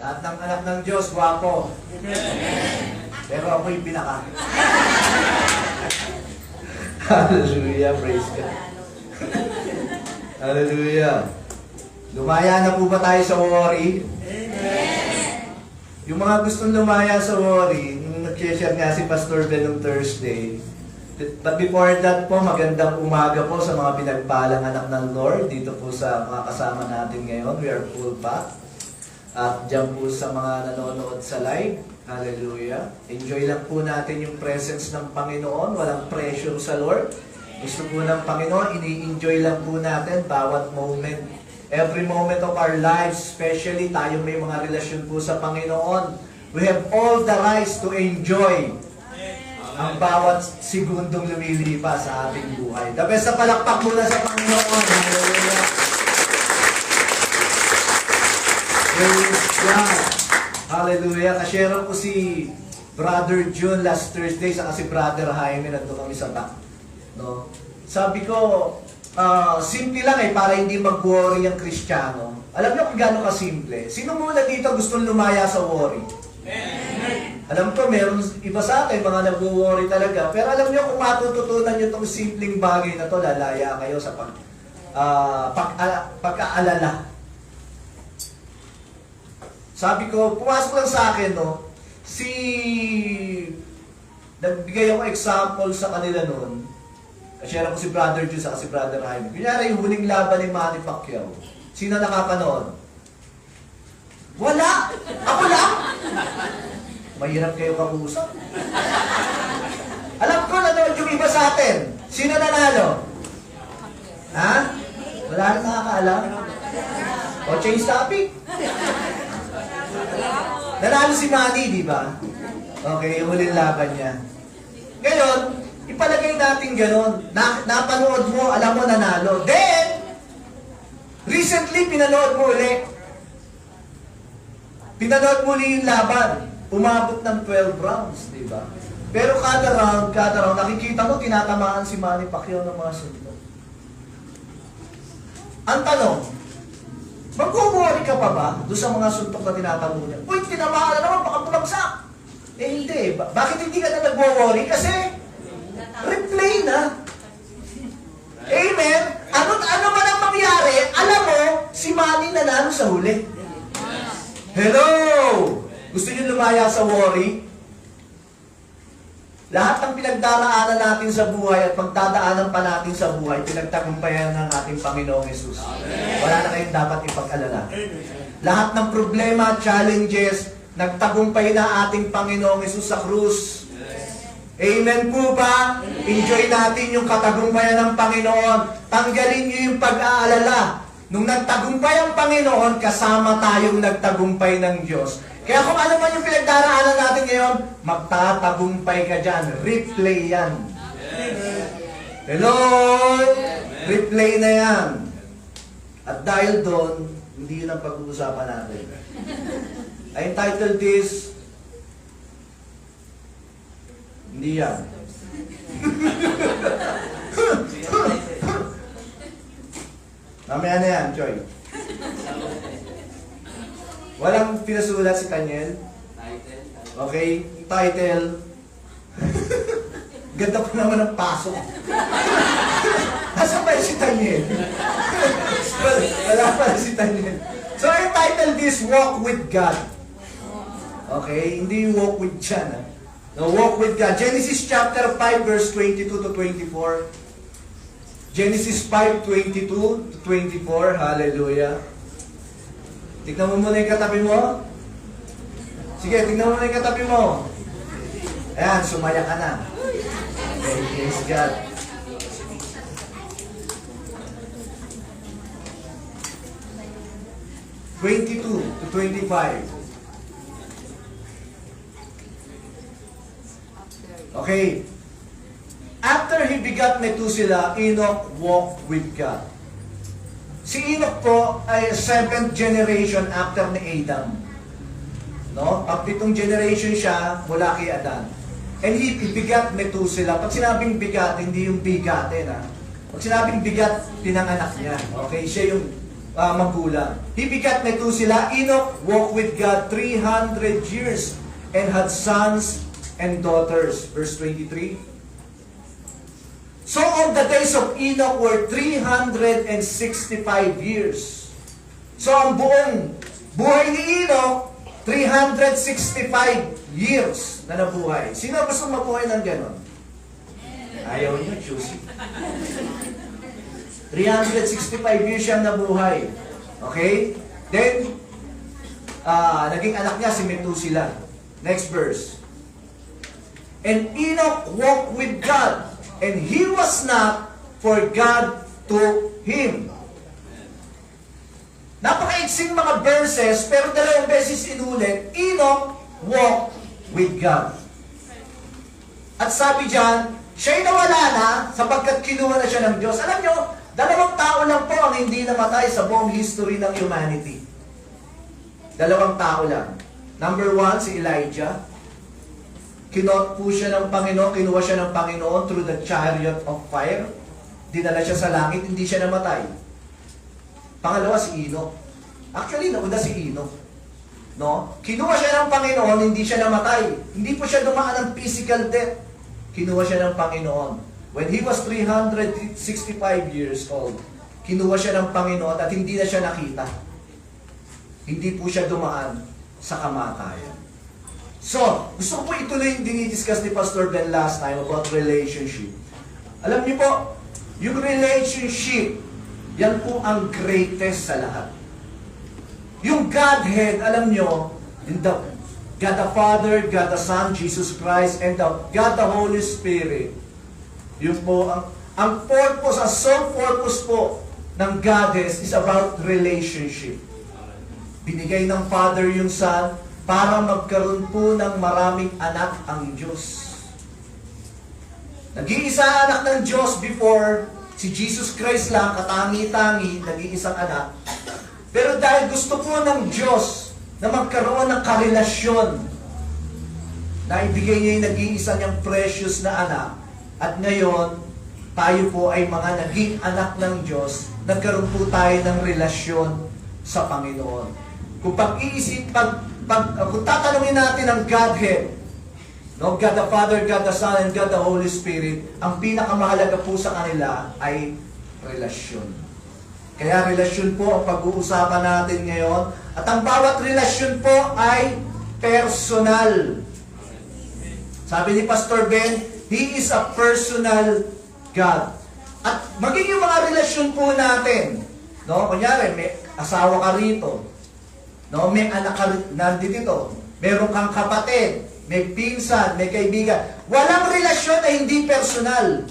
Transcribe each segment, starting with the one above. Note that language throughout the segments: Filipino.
Lahat ng anak ng Diyos, gwapo. Pero ako'y pinaka. Hallelujah, praise God. Hallelujah. Lumaya na po ba tayo sa worry? Yung mga gustong lumaya sa worry, nung nag-share nga si Pastor Ben nung Thursday, but before that po, magandang umaga po sa mga pinagpalang anak ng Lord dito po sa mga kasama natin ngayon. We are full pack. At dyan po sa mga nanonood sa live, hallelujah. Enjoy lang po natin yung presence ng Panginoon. Walang pressure sa Lord. Gusto po ng Panginoon, ini-enjoy lang po natin bawat moment. Every moment of our lives, especially tayo may mga relasyon po sa Panginoon. We have all the rights to enjoy ang bawat segundong lumilipas sa ating buhay. The best na palakpak muna sa Panginoon. Hallelujah. Praise God. Hallelujah. Kashare ko si Brother June last Thursday saka si Brother Jaime, nandun kami sa back. No? Sabi ko, simple lang para hindi mag-worry ang Kristiyano. Alam niyo kung gaano ka-simple? Sino muna dito gustong lumaya sa worry? Alam ko, meron iba sa atin, mga nag-worry talaga. Pero alam niyo kung matututunan niyo itong simpleng bagay na to, lalaya kayo sa pagkaalala. Sabi ko, pumasok lang sa akin, no? Nagbigay ako example sa kanila noon. Share ako si Brother Juice at si Brother Jaime. Kunyari, yung huling laban ni Manny Pacquiao. Sino nakapanood? Wala! Ako lang! Mahirap kayo kausap. Alam ko, nanood yung iba sa atin. Sino nanalo? Ha? Wala nang nakakaalam? O change topic? Nanalo si Manny, di ba? Okay, yung huling laban niya. Ngayon, ipalagay natin gano'n. Napanood mo, alam mo nanalo. Then, recently, pinanood mo ulit. Pinanood mo ulit yung laban. Umabot ng 12 rounds, di ba? Pero kada round, nakikita mo, tinatamaan si Manny Pacquiao ng mga suntok. Ang tanong, mag-worry ka pa ba doon sa mga suntok na tinatamo niya? Uy, tinamaan na naman, baka bumagsak. Hindi. Bakit hindi ka na nag-worry? Kasi, replay na. Amen? Ano man ang mangyari, alam mo, si Manny nanalo sa huli. Hello! Gusto niyo lumaya sa worry? Lahat ng pinagdaraanan natin sa buhay at pagdadaanan pa natin sa buhay, pinagtagumpayan ng ating Panginoong Hesus. Wala na kayong dapat ipag-alala. Lahat ng problema, challenges, nagtagumpay na ating Panginoong Hesus sa krus. Amen po ba? Enjoy natin yung katagumpayan ng Panginoon. Tanggalin niyo yung pag-aalala. Nung nagtagumpay ang Panginoon, kasama tayong nagtagumpay ng Diyos. Kaya kung ano man yung pinagdaraanan natin ngayon, magtatagumpay ka dyan. Replay yan. Hello? Replay na yan. At dahil doon, hindi yun ang pag-uusapan natin. I entitled this, hindi yan. Mamaya na yan, Choy. Walang pinasulat si Daniel. Okay, title. Ganda pa naman ang pasok. Nasaan ba si Daniel? Wala pa si Daniel. So I titled this, Walk with God. Okay, hindi walk with Chan. No, walk with God. Genesis chapter 5 verse 22 to 24. Genesis 5:22 to 24. Hallelujah. Tignan mo muna yung katabi mo. Sige, tignan mo muna yung katabi mo. Ayan, sumaya ka na. Okay, praise God. (22 to 25). Okay. After he begot Methuselah, Enoch walked with God. Si Enoch po ay 7th generation after ni Adam. No? Pang-pitong generation siya mula kay Adan. And he begat Methuselah. Pag sinabing bigat, hindi yung bigatin. Pag sinabing bigat, pinanganak niya. Okay? Siya yung magulang. He begat Methuselah. Enoch walked with God 300 years and had sons and daughters. Verse 23. So all the days of Enoch were 365 years. So ang buong buhay ni Enoch, 365 years na nabuhay. Sino gusto mabuhay ng ganon? Ayaw niyo, choosy. 365 years siyang nabuhay. Okay? Then, naging anak niya si Methuselah. Next verse. And Enoch walked with God, and he was not, for God took him. Napakaiksing mga verses, pero dalawang beses inulit, Enoch walked with God. At sabi dyan, siya'y nawala na sapagkat kinuha na siya ng Diyos. Alam nyo, dalawang tao lang po ang hindi namatay sa buong history ng humanity. Dalawang tao lang. Number one, si Elijah. Kinot po siya ng Panginoon, kinuha siya ng Panginoon through the chariot of fire. Dinala siya sa langit, hindi siya namatay. Pangalawa, si Enoch. Actually, nauna si Enoch. No? Kinuha siya ng Panginoon, hindi siya namatay. Hindi po siya dumaan ng physical death. Kinuha siya ng Panginoon. When he was 365 years old, kinuha siya ng Panginoon at hindi na siya nakita. Hindi po siya dumaan sa kamatayan. So, gusto ko po ituloy yung dinidiscuss ni Pastor Ben last time about relationship. Alam niyo po, yung relationship, yan po ang greatest sa lahat. Yung Godhead, alam niyo, God the Father, God the Son, Jesus Christ, and God the Holy Spirit. Yun po, ang purpose, ang sole purpose po ng Godhead is about relationship. Binigay ng Father yung Son para magkaroon po ng maraming anak ang Diyos. Nag-iisa anak ng Diyos before, si Jesus Christ lang, katangi-tangi, nag-iisang anak. Pero dahil gusto po ng Diyos na magkaroon ng karelasyon, na ibigay niya yung nag-iisa niyang precious na anak, at ngayon, tayo po ay mga naging anak ng Diyos, nagkaroon po tayo ng relasyon sa Panginoon. Kung kung tatanungin natin ang Godhead, no, God the Father, God the Son, and God the Holy Spirit, ang pinakamahalaga po sa kanila ay relasyon. Kaya relasyon po ang pag-uusapan natin ngayon. At ang bawat relasyon po ay personal. Sabi ni Pastor Ben, He is a personal God. At maging yung mga relasyon po natin, no? Kunyari, may asawa ka rito, no? May anak ka nandito, meron kang kapatid, may pinsan, may kaibigan. Walang relasyon na hindi personal.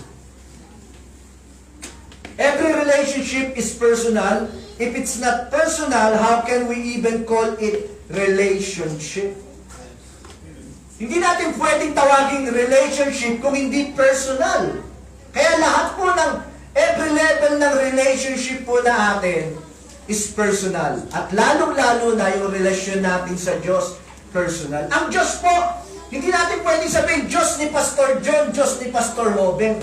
Every relationship is personal. If it's not personal, how can we even call it relationship? Hindi natin pwedeng tawaging relationship kung hindi personal. Kaya lahat po ng every level ng relationship po na atin is personal. At lalong-lalo na yung relasyon natin sa Diyos, personal. Ang Diyos po, hindi natin pwedeng sabihin, Diyos ni Pastor John, Diyos ni Pastor Robin,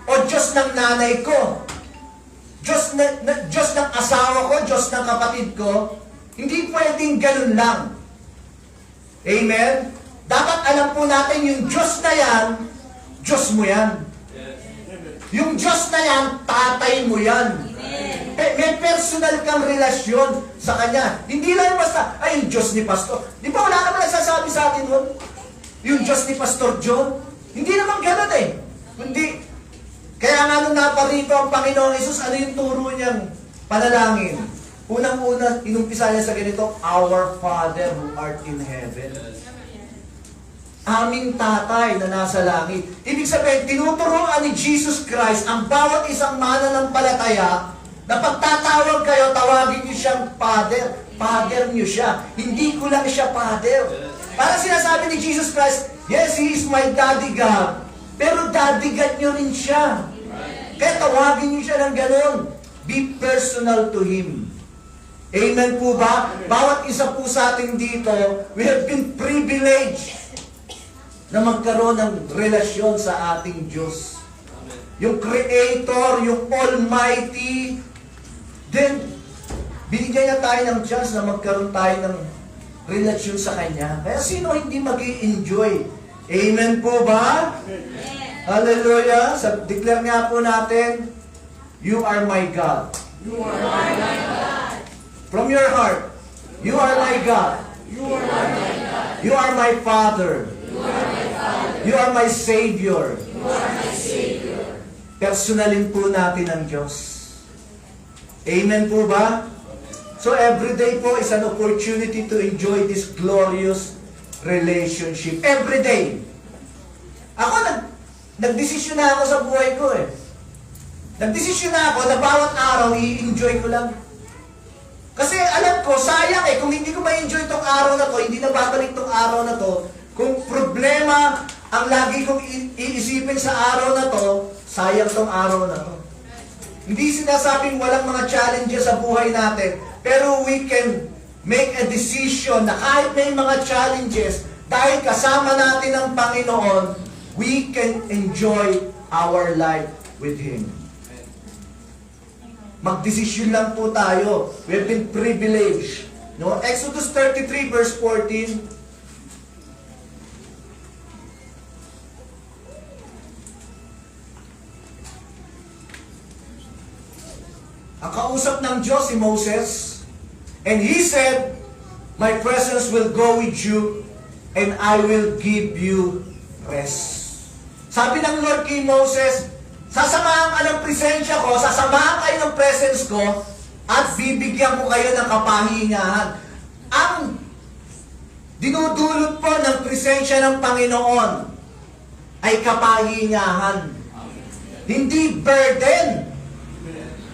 o Diyos ng nanay ko, Diyos ng asawa ko, Diyos ng kapatid ko. Hindi pwedeng ganun lang. Amen? Dapat alam po natin yung Diyos na yan, Diyos mo yan. Yung Diyos na yan, tatay mo yan. May personal kang relasyon sa Kanya. Hindi lang basta, ay, yung Diyos ni Pastor. Di ba wala naman nagsasabi sa atin nun? Yung Diyos ni Pastor John? Hindi naman ganun eh. Hindi. Kaya nga nung naparito ang Panginoong Hesus, ano yung turo niyang panalangin? Unang-una, inumpisa niya sa ganito, Our Father who art in heaven. Aming tatay na nasa langit. Ibig sabihin, tinuturoan ni Jesus Christ ang bawat isang mananampalataya na pagtatawag kayo, tawagin niyo siyang Father. Father niyo siya. Hindi ko lang siya Father. Parang sinasabi ni Jesus Christ, yes, He is my Daddy God. Pero Daddy God niyo rin siya. Kaya tawagin niyo siya ng ganon. Be personal to Him. Amen po ba? Bawat isa po sa atin dito, we have been privileged na magkaroon ng relasyon sa ating Diyos. Yung Creator, yung Almighty. Then, Binigyan niya tayo ng chance na magkaroon tayo ng relasyon sa Kanya. Kaya sino hindi mag-i-enjoy? Amen po ba? Hallelujah! Declare nga po natin, You are my God. You are my God. From your heart, You are my God. You are my God. You are my Father. You are my Father. You are my Savior. You are my Savior. Personalin po natin ang Diyos. Amen po ba? So every day po is an opportunity to enjoy this glorious relationship. Every day. Ako, nagdesisyon na ako sa buhay ko eh. Nagdesisyon na ako na bawat araw i-enjoy ko lang. Kasi alam ko, sayang eh, kung hindi ko ma-enjoy itong araw na to, hindi na babalik itong araw na to, kung problema ang lagi kong iisipin sa araw na to, sayang itong araw na to. Hindi sinasabing walang mga challenges sa buhay natin, pero we can make a decision na kahit may mga challenges, dahil kasama natin ang Panginoon, we can enjoy our life with Him. Magdesisyon lang po tayo. We have been privileged. No? Exodus 33 verse 14. Ang kausap ng Diyos si Moses, and He said, My presence will go with you, and I will give you rest. Sabi ng Lord kay Moses, sasamahan ka ng presensya ko, sasamahan kayo ng presence ko, at bibigyan ko kayo ng kapahingahan. Ang dinudulot po ng presensya ng Panginoon ay kapahingahan. Hindi burden.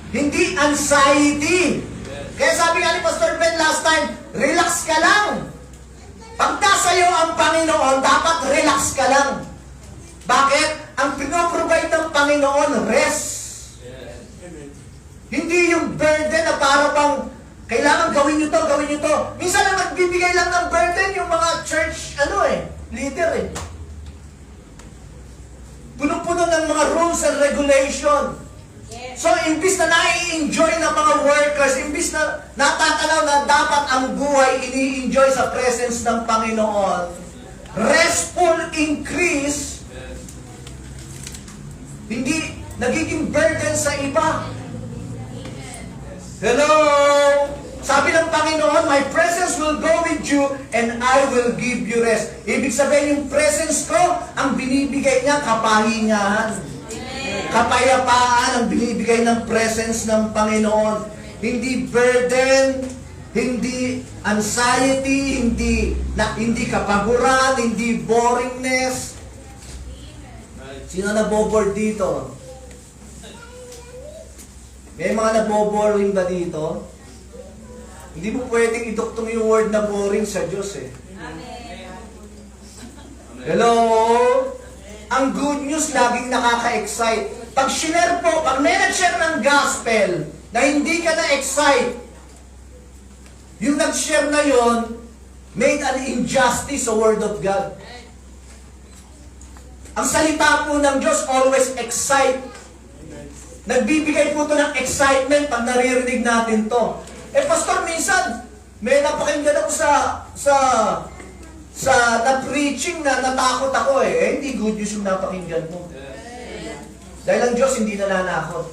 Hindi anxiety. Kaya sabi nga ni Pastor Ben last time, relax ka lang. Pag nasa iyo ang Panginoon, dapat relax ka lang. Bakit? Ang pinoprovide ng Panginoon, rest. Hindi yung burden na para bang kailangan gawin nyo to, gawin nyo to. Minsan lang nagbibigay lang ng burden yung mga church, leader eh. Puno-puno ng mga rules and regulation. So, imbis na nai-enjoy ng mga workers, imbis na natatanaw na dapat ang buhay ini-enjoy sa presence ng Panginoon, restful increase, hindi nagiging burden sa iba. Hello? Sabi ng Panginoon, My presence will go with you and I will give you rest. Ibig sabihin, yung presence ko, ang binibigay niya, kapahingahan. Kapayapaan ang binibigay ng presence ng Panginoon. Hindi burden, hindi anxiety, hindi kapaguran, hindi boringness. Sino nabobore dito? May mga naboboring ba dito? Hindi mo pwedeng iduktong yung word na boring sa Diyos eh. Hello? Ang good news laging nakaka-excite. Pag share po, pag may nag-share ng gospel na hindi ka na-excite, yung nag-share na yon made an injustice sa word of God. Ang salita po ng Diyos always excite. Nagbibigay po ito ng excitement pag naririnig natin to. Pastor, minsan, may napakinggan ako sa na-preaching na natakot ako eh. Hindi good news yung napakinggan mo. Dahil ang Diyos hindi nananakot.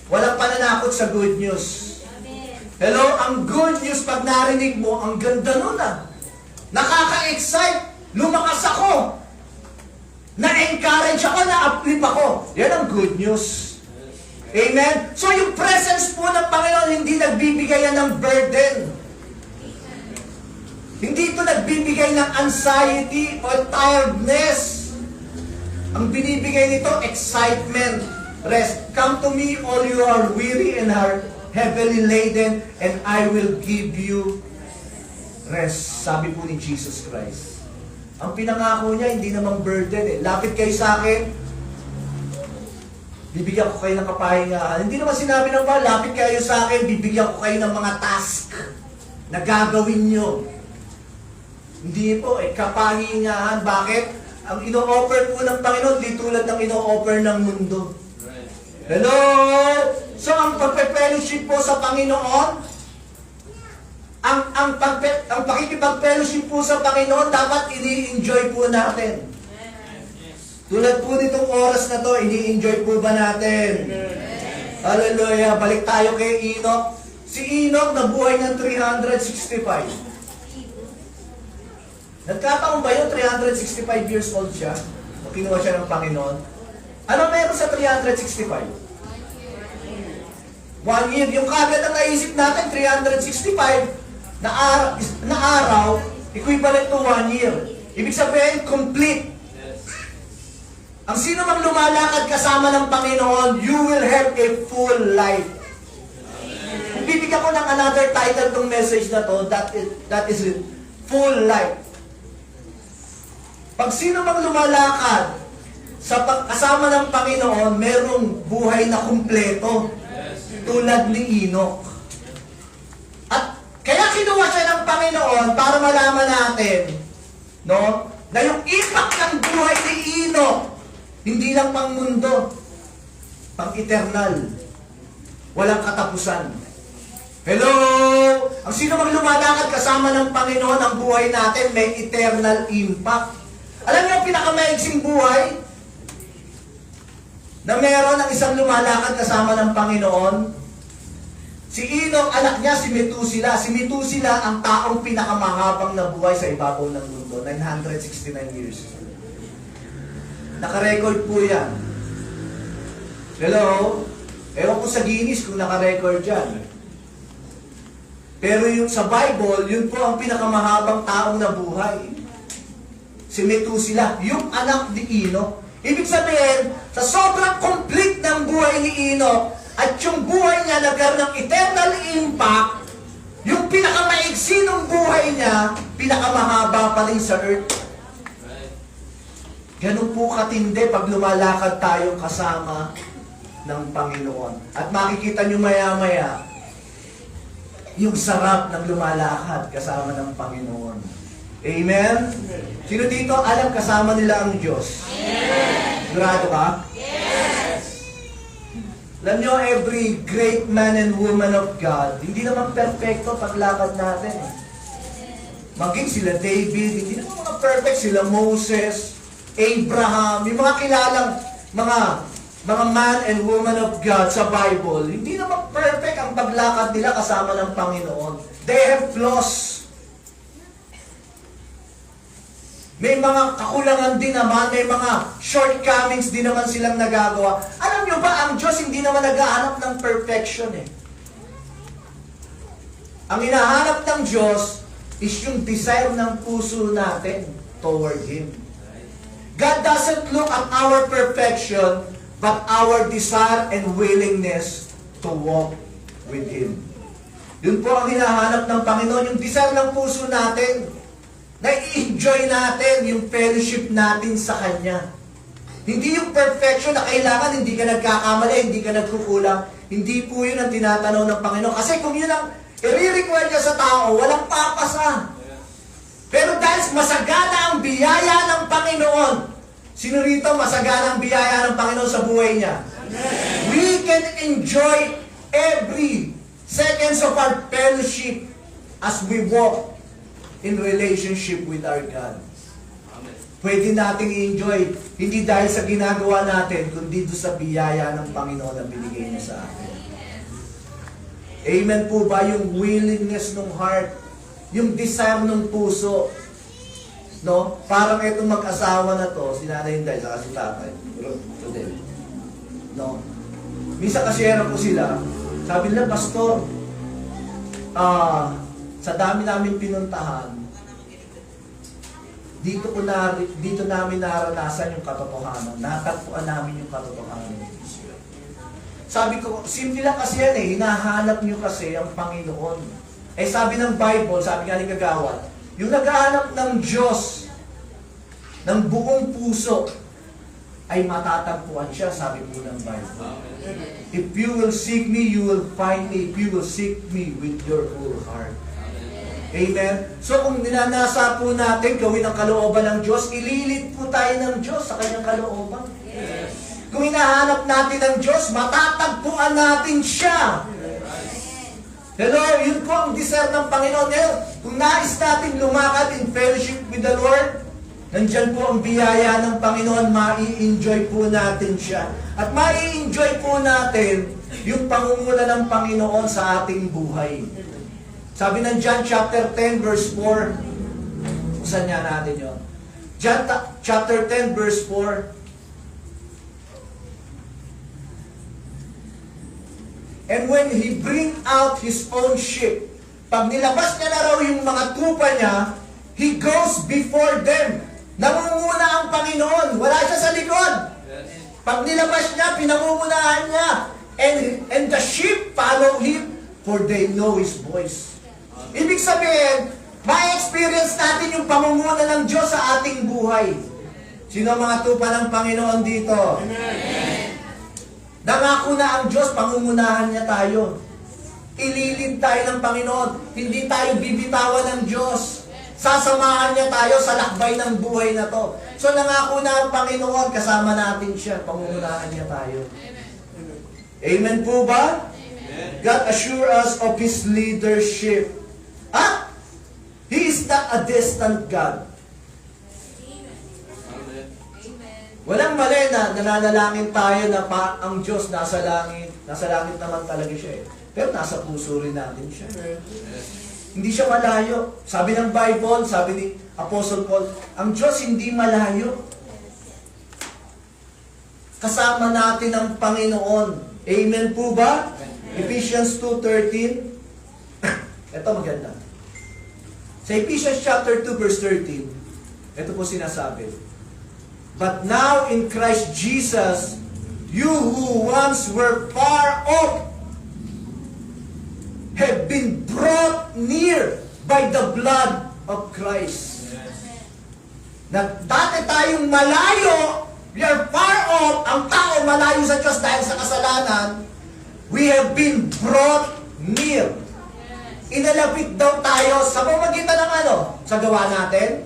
Walang pananakot sa good news. Hello? Ang good news pag narinig mo, ang ganda nun ah. Nakaka-excite. Lumakas ako. Na-encourage ako, na-uplift ako. Yan ang good news. Amen? So yung presence po ng Panginoon, hindi nagbibigay yan ng burden. Hindi ito nagbibigay ng anxiety o tiredness. Ang binibigay nito, excitement, rest. Come to me, all you are weary and are heavily laden, and I will give you rest. Sabi po ni Jesus Christ. Ang pinangako niya, hindi namang burden eh. Lapit kayo sa akin, bibigyan ko kayo ng kapahingahan. Hindi naman sinabi ng ba, lapit kayo sa akin, bibigyan ko kayo ng mga task na gagawin nyo. Hindi po, kapahingahan. Bakit? Ang ino-offer po ng Panginoon, di tulad ng ino-offer ng mundo. Hello? So, ang pagpe-fellowship po sa Panginoon, ang pakikipag-fellowship po sa Panginoon, dapat ini-enjoy po natin. Tulad po nitong oras na to, ini-enjoy po ba natin? Hallelujah! Balik tayo kay Enoch. Si Enoch nabuhay ng 365. Nagkataon ba yun? 365 years old siya. O kinuha siya ng Panginoon. Ano meron sa 365? 1 year. Yung kagad ang naisip natin, 365 na araw, equivalent to 1 year. Ibig sabihin, complete. Ang sino mang lumalakad kasama ng Panginoon, you will have a full life. Bibigyan ko ng another title tong message na to, that is it. Full life. Pag sino mang lumalakad sa kasama ng Panginoon, merong buhay na kumpleto. Tulad ni Enoch. At kaya kinuha siya ng Panginoon para malaman natin, no, na yung impact ng buhay ni Enoch, hindi lang pang mundo, pang eternal. Walang katapusan. Hello! Ang sino mang lumalakad kasama ng Panginoon, ang buhay natin may eternal impact. Alam niyo ang pinakamaigsing buhay na meron ng isang lumalakad kasama ng Panginoon? Si Enoch, anak niya, si Methuselah. Si Methuselah ang taong pinakamahabang na buhay sa ibabaw ng mundo. 969 years. Naka-record po yan. Hello? Ewan ko sa Guinness kung naka-record yan. Pero yung sa Bible, yun po ang pinakamahabang taong nabuhay. Si Methuselah, yung anak ni Enoch. Ibig sabihin, sa sobrang complete ng buhay ni Enoch, at yung buhay niya nagkaroon ng eternal impact, yung pinakamaigsi ng buhay niya, pinakamahaba pa rin sa earth. Ganun po katindi pag lumalakad tayong kasama ng Panginoon. At makikita nyo maya-maya, yung sarap ng lumalakad kasama ng Panginoon. Amen? Sino dito alam kasama nila ang Diyos? Yes! Sigurado ka? Yes! Alam nyo, every great man and woman of God, hindi naman perfecto paglakad natin. Maging sila David, hindi naman mga perfect, sila Moses, Abraham, yung mga kilalang mga man and woman of God sa Bible, hindi naman perfect ang paglakad nila kasama ng Panginoon. They have flaws. May mga kakulangan din naman, may mga shortcomings din naman silang nagagawa. Alam nyo ba, ang Diyos hindi naman naghahanap ng perfection eh. Ang hinahanap ng Diyos is yung desire ng puso natin toward Him. God doesn't look at our perfection, but our desire and willingness to walk with Him. Yun po ang hinahanap ng Panginoon, yung desire ng puso natin, na i-enjoy natin yung fellowship natin sa Kanya. Hindi yung perfection na kailangan hindi ka nagkakamali, hindi ka nagkukulang. Hindi po yun ang tinatanaw ng Panginoon. Kasi kung yun ang i-require niya sa tao, walang papasa. Pero dahil masagana ang biyaya ng Panginoon, sino rito masagana ang biyaya ng Panginoon sa buhay niya? Amen. We can enjoy every seconds of our fellowship as we walk in relationship with our God. Amen. Pwede nating i-enjoy, hindi dahil sa ginagawa natin, kundi doon sa biyaya ng Panginoon na binigay niya sa atin. Amen po ba yung willingness ng heart, yung desire ng puso, no? Parang itong mag-asawa na to, si Nanay Inday, saka si Tatay. No? Minsan kasyera ko sila, sabi nila, Pastor, sa dami namin pinuntahan, dito namin naranasan yung katotohanan. Natagpuan namin yung katotohanan. Sabi ko, simple lang kasi yan eh, hinahanap nyo kasi ang Panginoon. Eh sabi ng Bible, sabi nga ni Kagawad, yung naghahanap ng Diyos ng buong puso ay matatagpuan siya, sabi po ng Bible. If you will seek me, you will find me. If you will seek me with your whole heart. Amen? So kung ninanasa po natin gawin ang kalooban ng Diyos, ililit po tayo ng Diyos sa kanyang kalooban. Yes. Kung hinahanap natin ang Diyos, matatagpuan natin siya. Hello, yun po ang desire ng Panginoon. Ngayon, kung nais natin lumakad in fellowship with the Lord, nandyan po ang biyaya ng Panginoon, mai-enjoy po natin siya. At mai-enjoy po natin yung pangunguna ng Panginoon sa ating buhay. Sabi ng John chapter 10 verse 4, saan niya natin yun? John chapter 10 verse 4, and when he bring out his own sheep, pag nilabas niya na raw yung mga tupa niya, he goes before them. Nangunguna ang Panginoon. Wala siya sa likod. Pag nilabas niya, pinangungunahan niya. And the sheep follow him, for they know his voice. Ibig sabihin, ma-experience natin yung pangunguna ng Diyos sa ating buhay. Sino ang mga tupa ng Panginoon dito? Amen. Nangako na ang Diyos, pangungunahan niya tayo. Ililid tayo ng Panginoon. Hindi tayo bibitawan ng Diyos. Sasamahan niya tayo sa lakbay ng buhay na to. So nangako na ang Panginoon, kasama natin siya, pangungunahan niya tayo. Amen po ba? Amen. God assure us of His leadership. Ah? He is not a distant God. Walang mali na nananalangin tayo na ang Diyos nasa langit. Nasa langit naman talaga siya eh. Pero nasa puso rin natin siya. Hindi siya malayo. Sabi ng Bible, sabi ni Apostle Paul, ang Diyos hindi malayo. Kasama natin ang Panginoon. Amen po ba? Ephesians 2:13. Ito maganda. Sa Ephesians chapter 2 verse 13, ito po sinasabi. But now in Christ Jesus, you who once were far off have been brought near by the blood of Christ. Dati tayong malayo, we are far off, ang tao malayo sa Diyos dahil sa kasalanan, we have been brought near. Inalapit daw tayo sa pamamagitan ng ano? Sa gawa natin?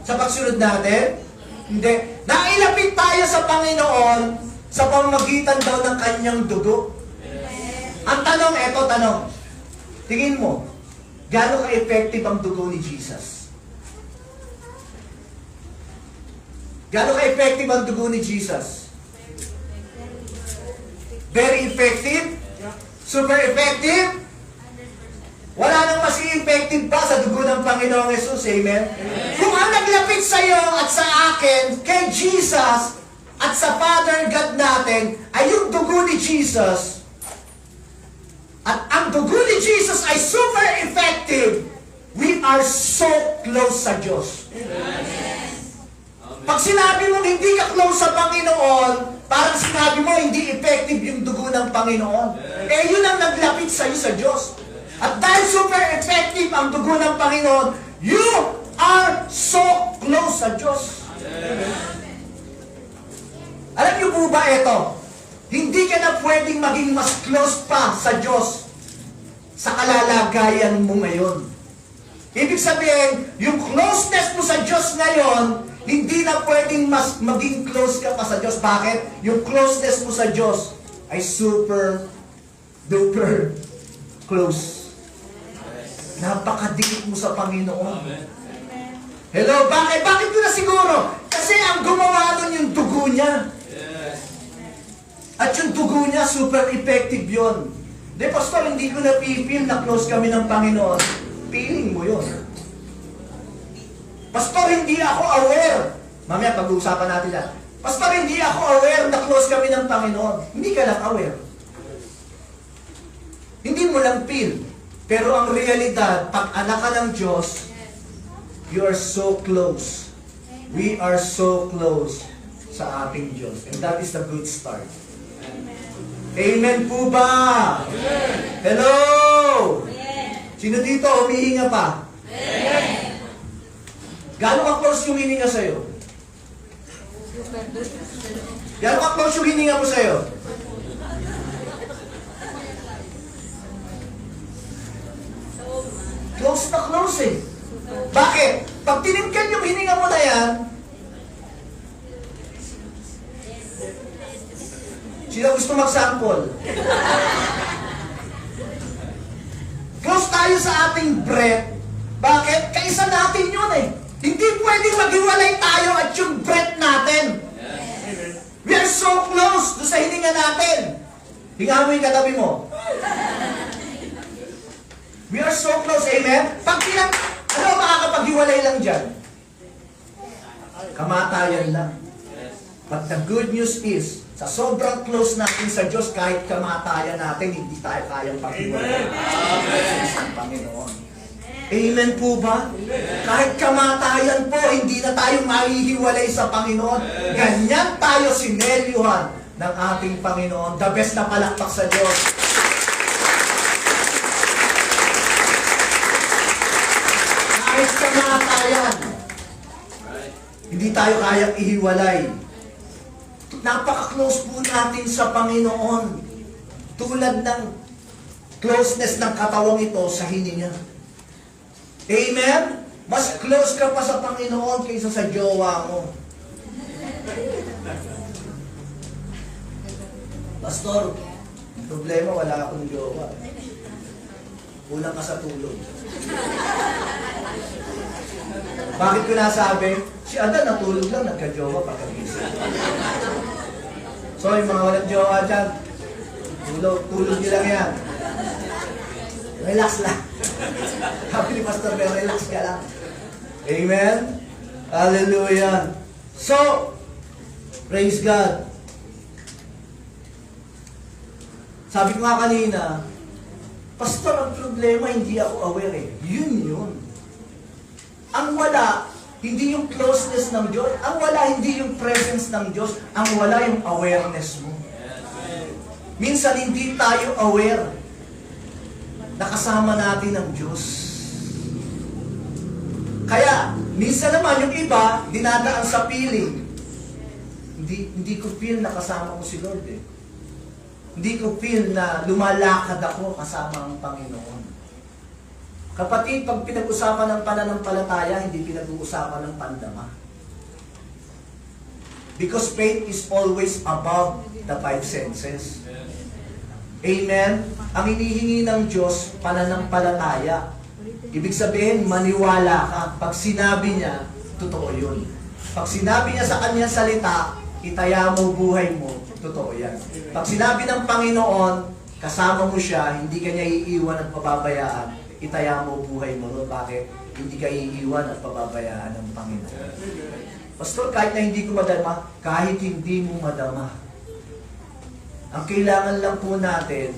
Sa pagsunod natin? Hindi. Nailapit tayo sa Panginoon sa pamamagitan daw ng kanyang dugo. Ang tanong, eto tanong. Tingin mo, gaano ka-effective ang dugo ni Jesus? Gaano ka-effective ang dugo ni Jesus? Very effective? Super effective? Wala nang mas effective pa sa dugo ng Panginoong Jesus. Amen? Kung ang naglapit sa iyo at sa akin, kay Jesus, at sa Father God natin, ay yung dugo ni Jesus, at ang dugo ni Jesus ay super effective, we are so close sa Diyos. Pag sinabi mong hindi ka close sa Panginoon, parang sinabi mo hindi effective yung dugo ng Panginoon. Eh yun ang naglapit sa iyo sa Diyos. At dahil super effective ang dugo ng Panginoon, you are so close sa Diyos. Alam niyo po ba ito? Hindi ka na pwedeng maging mas close pa sa Diyos sa kalalagayan mo ngayon. Ibig sabihin, yung closeness mo sa Diyos ngayon, hindi na pwedeng mas maging close ka pa sa Diyos. Bakit? Yung closeness mo sa Diyos ay super duper close. Napakadikit mo sa Panginoon. Hello? Bakit? Bakit ko na siguro? Kasi ang gumawa nun yung dugo niya. At yung dugo niya, super effective yun. De, Pastor, hindi ko na-feel na close kami ng Panginoon. Feeling mo yun. Pastor, hindi ako aware. Mamaya, pag-uusapan natin yan. Pastor, hindi ako aware na close kami ng Panginoon. Hindi ka lang aware. Hindi mo lang feel. Pero ang realidad, pag anak ka ng Diyos, you are so close. We are so close sa ating Diyos. And that is the good start. Amen po ba? Amen. Hello? Amen. Sino dito humihinga pa? Amen. Gaano ka close yung hininga sa'yo? Gaano ka close yung hininga mo sa'yo? Close na close eh. Bakit? Pag tiningkan yung hininga mo na yan, Sino gusto mag-sample? Close tayo sa ating breath. Bakit? Kaisa natin yun eh. Hindi pwedeng maghiwalay tayo at yung breath natin. We are so close doon sa hininga natin. Hinga mo yung katabi mo. We are so close, amen? Pag ano makakapaghiwalay lang dyan? Kamatayan lang. But the good news is, sa sobrang close natin sa Diyos, kahit kamatayan natin, hindi tayo kayang paghiwalay. Amen. Panginoon. Amen po ba? Kahit kamatayan po, hindi na tayo mahihiwalay sa Panginoon. Ganyan tayo sinelyuhan ng ating Panginoon. The best na palakpak sa Diyos. Kahit kamatayan, hindi tayo kayang ihiwalay. Napaka-close po natin sa Panginoon. Tulad ng closeness ng katawang ito sa hininga. Amen? Mas close ka pa sa Panginoon kaysa sa jowa mo. Pastor, ang problema wala akong jowa. Kulang ka sa tulog. Bakit ko nasabi? Si Adan natulog lang, nagka-jowa pagkagising. So, yung mga walang jowa dyan, tulog nyo lang yan. Relax lang. Sabi ni Pastor Bel, relax ka lang. Amen? Hallelujah. So, praise God. Sabi ko nga kanina, Pastor, ang problema, hindi ako aware eh. Yun. Ang wala, hindi yung closeness ng Diyos. Ang wala, hindi yung presence ng Diyos. Ang wala, yung awareness mo. Minsan, hindi tayo aware na kasama natin ang Diyos. Kaya, minsan naman, yung iba, dinadaan sa feeling. Hindi ko feel na kasama ko si Lord eh. Hindi ko feel na lumalakad ako kasama ang Panginoon. Kapatid, pag pinag-usapan ng pananampalataya, hindi pinag-uusapan ng pandama. Because faith is always above the five senses. Amen? Ang hinihingi ng Diyos, pananampalataya. Ibig sabihin, maniwala ka. Pag sinabi niya, totoo yun. Pag sinabi niya sa kanyang salita, itaya mo buhay mo, totoo yan. Pag sinabi ng Panginoon, kasama mo siya, hindi ka niya iiwan at pababayaan, itaya mo buhay mo. Bakit? Hindi ka iiwan at pababayaan ng Panginoon. Pastor, kahit na hindi ko madama, kahit hindi mo madama, ang kailangan lang po natin,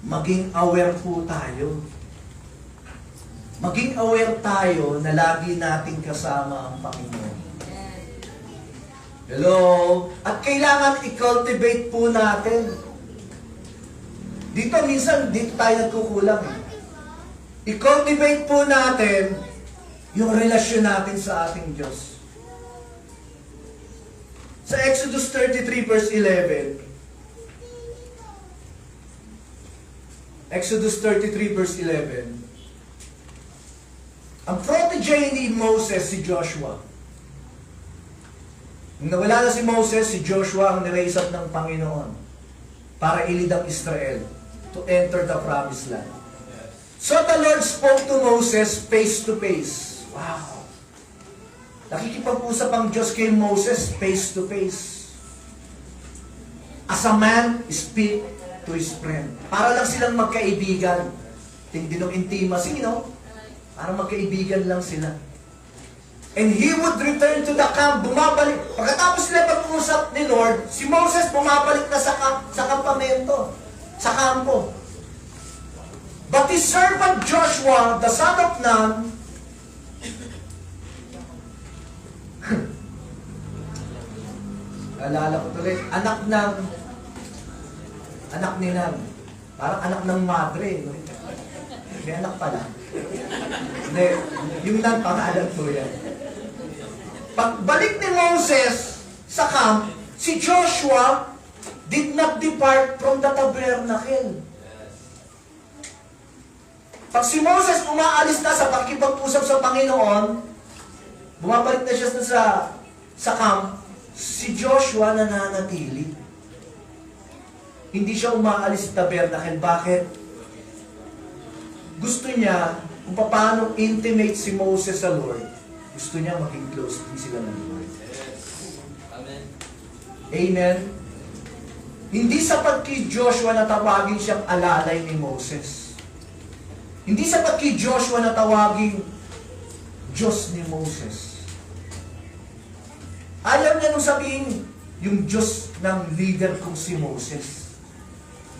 maging aware po tayo. Maging aware tayo na lagi nating kasama ang Panginoon. Hello? At kailangan i-cultivate po natin. Dito tayo nagkukulang eh. I-cultivate po natin yung relasyon natin sa ating Diyos. Sa Exodus 33 verse 11, Exodus 33 verse 11, ang protege ni Moses si Joshua. Nung nawala na si Moses, si Joshua ang niraise up ng Panginoon para ilid ang Israel to enter the promised land. So the Lord spoke to Moses face to face. Wow! Nakikipag-usap ang Diyos kay Moses face to face. As a man speak to his friend. Para lang silang magkaibigan. Hindi ng intimacy, no? Para magkaibigan lang sila. And he would return to the camp, bumabalik. Pagkatapos sila pag-uusap ni Lord, si Moses bumabalik na sa kampamento, sa kampo. But his servant Joshua, the son of Nun, alala ko tuloy, anak ni Nun. Parang anak ng madre. No? May anak pala. Hindi, yung Nun, pangalan po yan. Pagbalik ni Moses sa camp, si Joshua did not depart from the tabernacle. Pag si Moses umaalis na sa pakikipag-usap sa Panginoon, bumabalik na siya sa camp, si Joshua nananatili. hindi siya umaalis sa tabernacle. Bakit? Gusto niya, kung paano intimate si Moses sa Lord, gusto niya maging close din sila ng Lord. Amen. Amen? Hindi sapat kay Joshua na tawagin siyang alalay ni Moses. Hindi sapat kay Joshua na tawagin Diyos ni Moses. Ayaw niya nung sabihin, yung Diyos ng leader kong si Moses.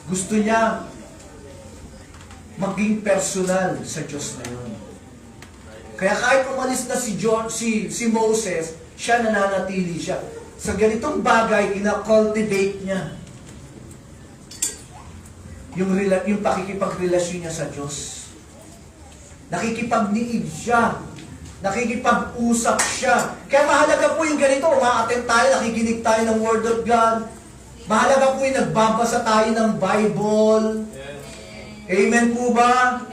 Gusto niya maging personal sa Diyos na yun. Kaya kahit umalis na si Moses, siya nananatili siya. Sa ganitong bagay, ina-cultivate niya yung pakikipagrelasyon niya sa Diyos. Nakikipagniig siya. Nakikipag-usap siya. Kaya mahalaga po yung ganito, umaattend tayo, nakikinig tayo ng Word of God. Mahalaga po yung nagbabasa tayo ng Bible. Amen po ba?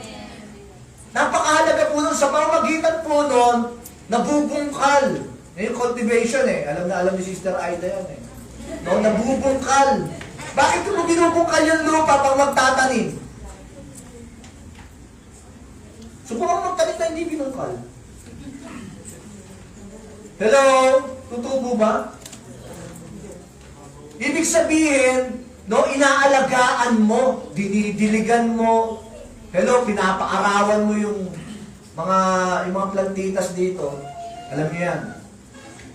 Napakahalaga po nun. Sa pamamagitan po nun, nabubungkal. Yung cultivation Alam na alam ni Sister Aida yan No, nabubungkal. Bakit mo binubungkal yung lupa pang magtatanim? Subukan magtanim na hindi binungkal. Hello? Tutubo ba? Ibig sabihin, no, inaalagaan mo, dinidiligan mo, hello, pinapaarawan mo yung mga plantitas dito. Alam niyo yan.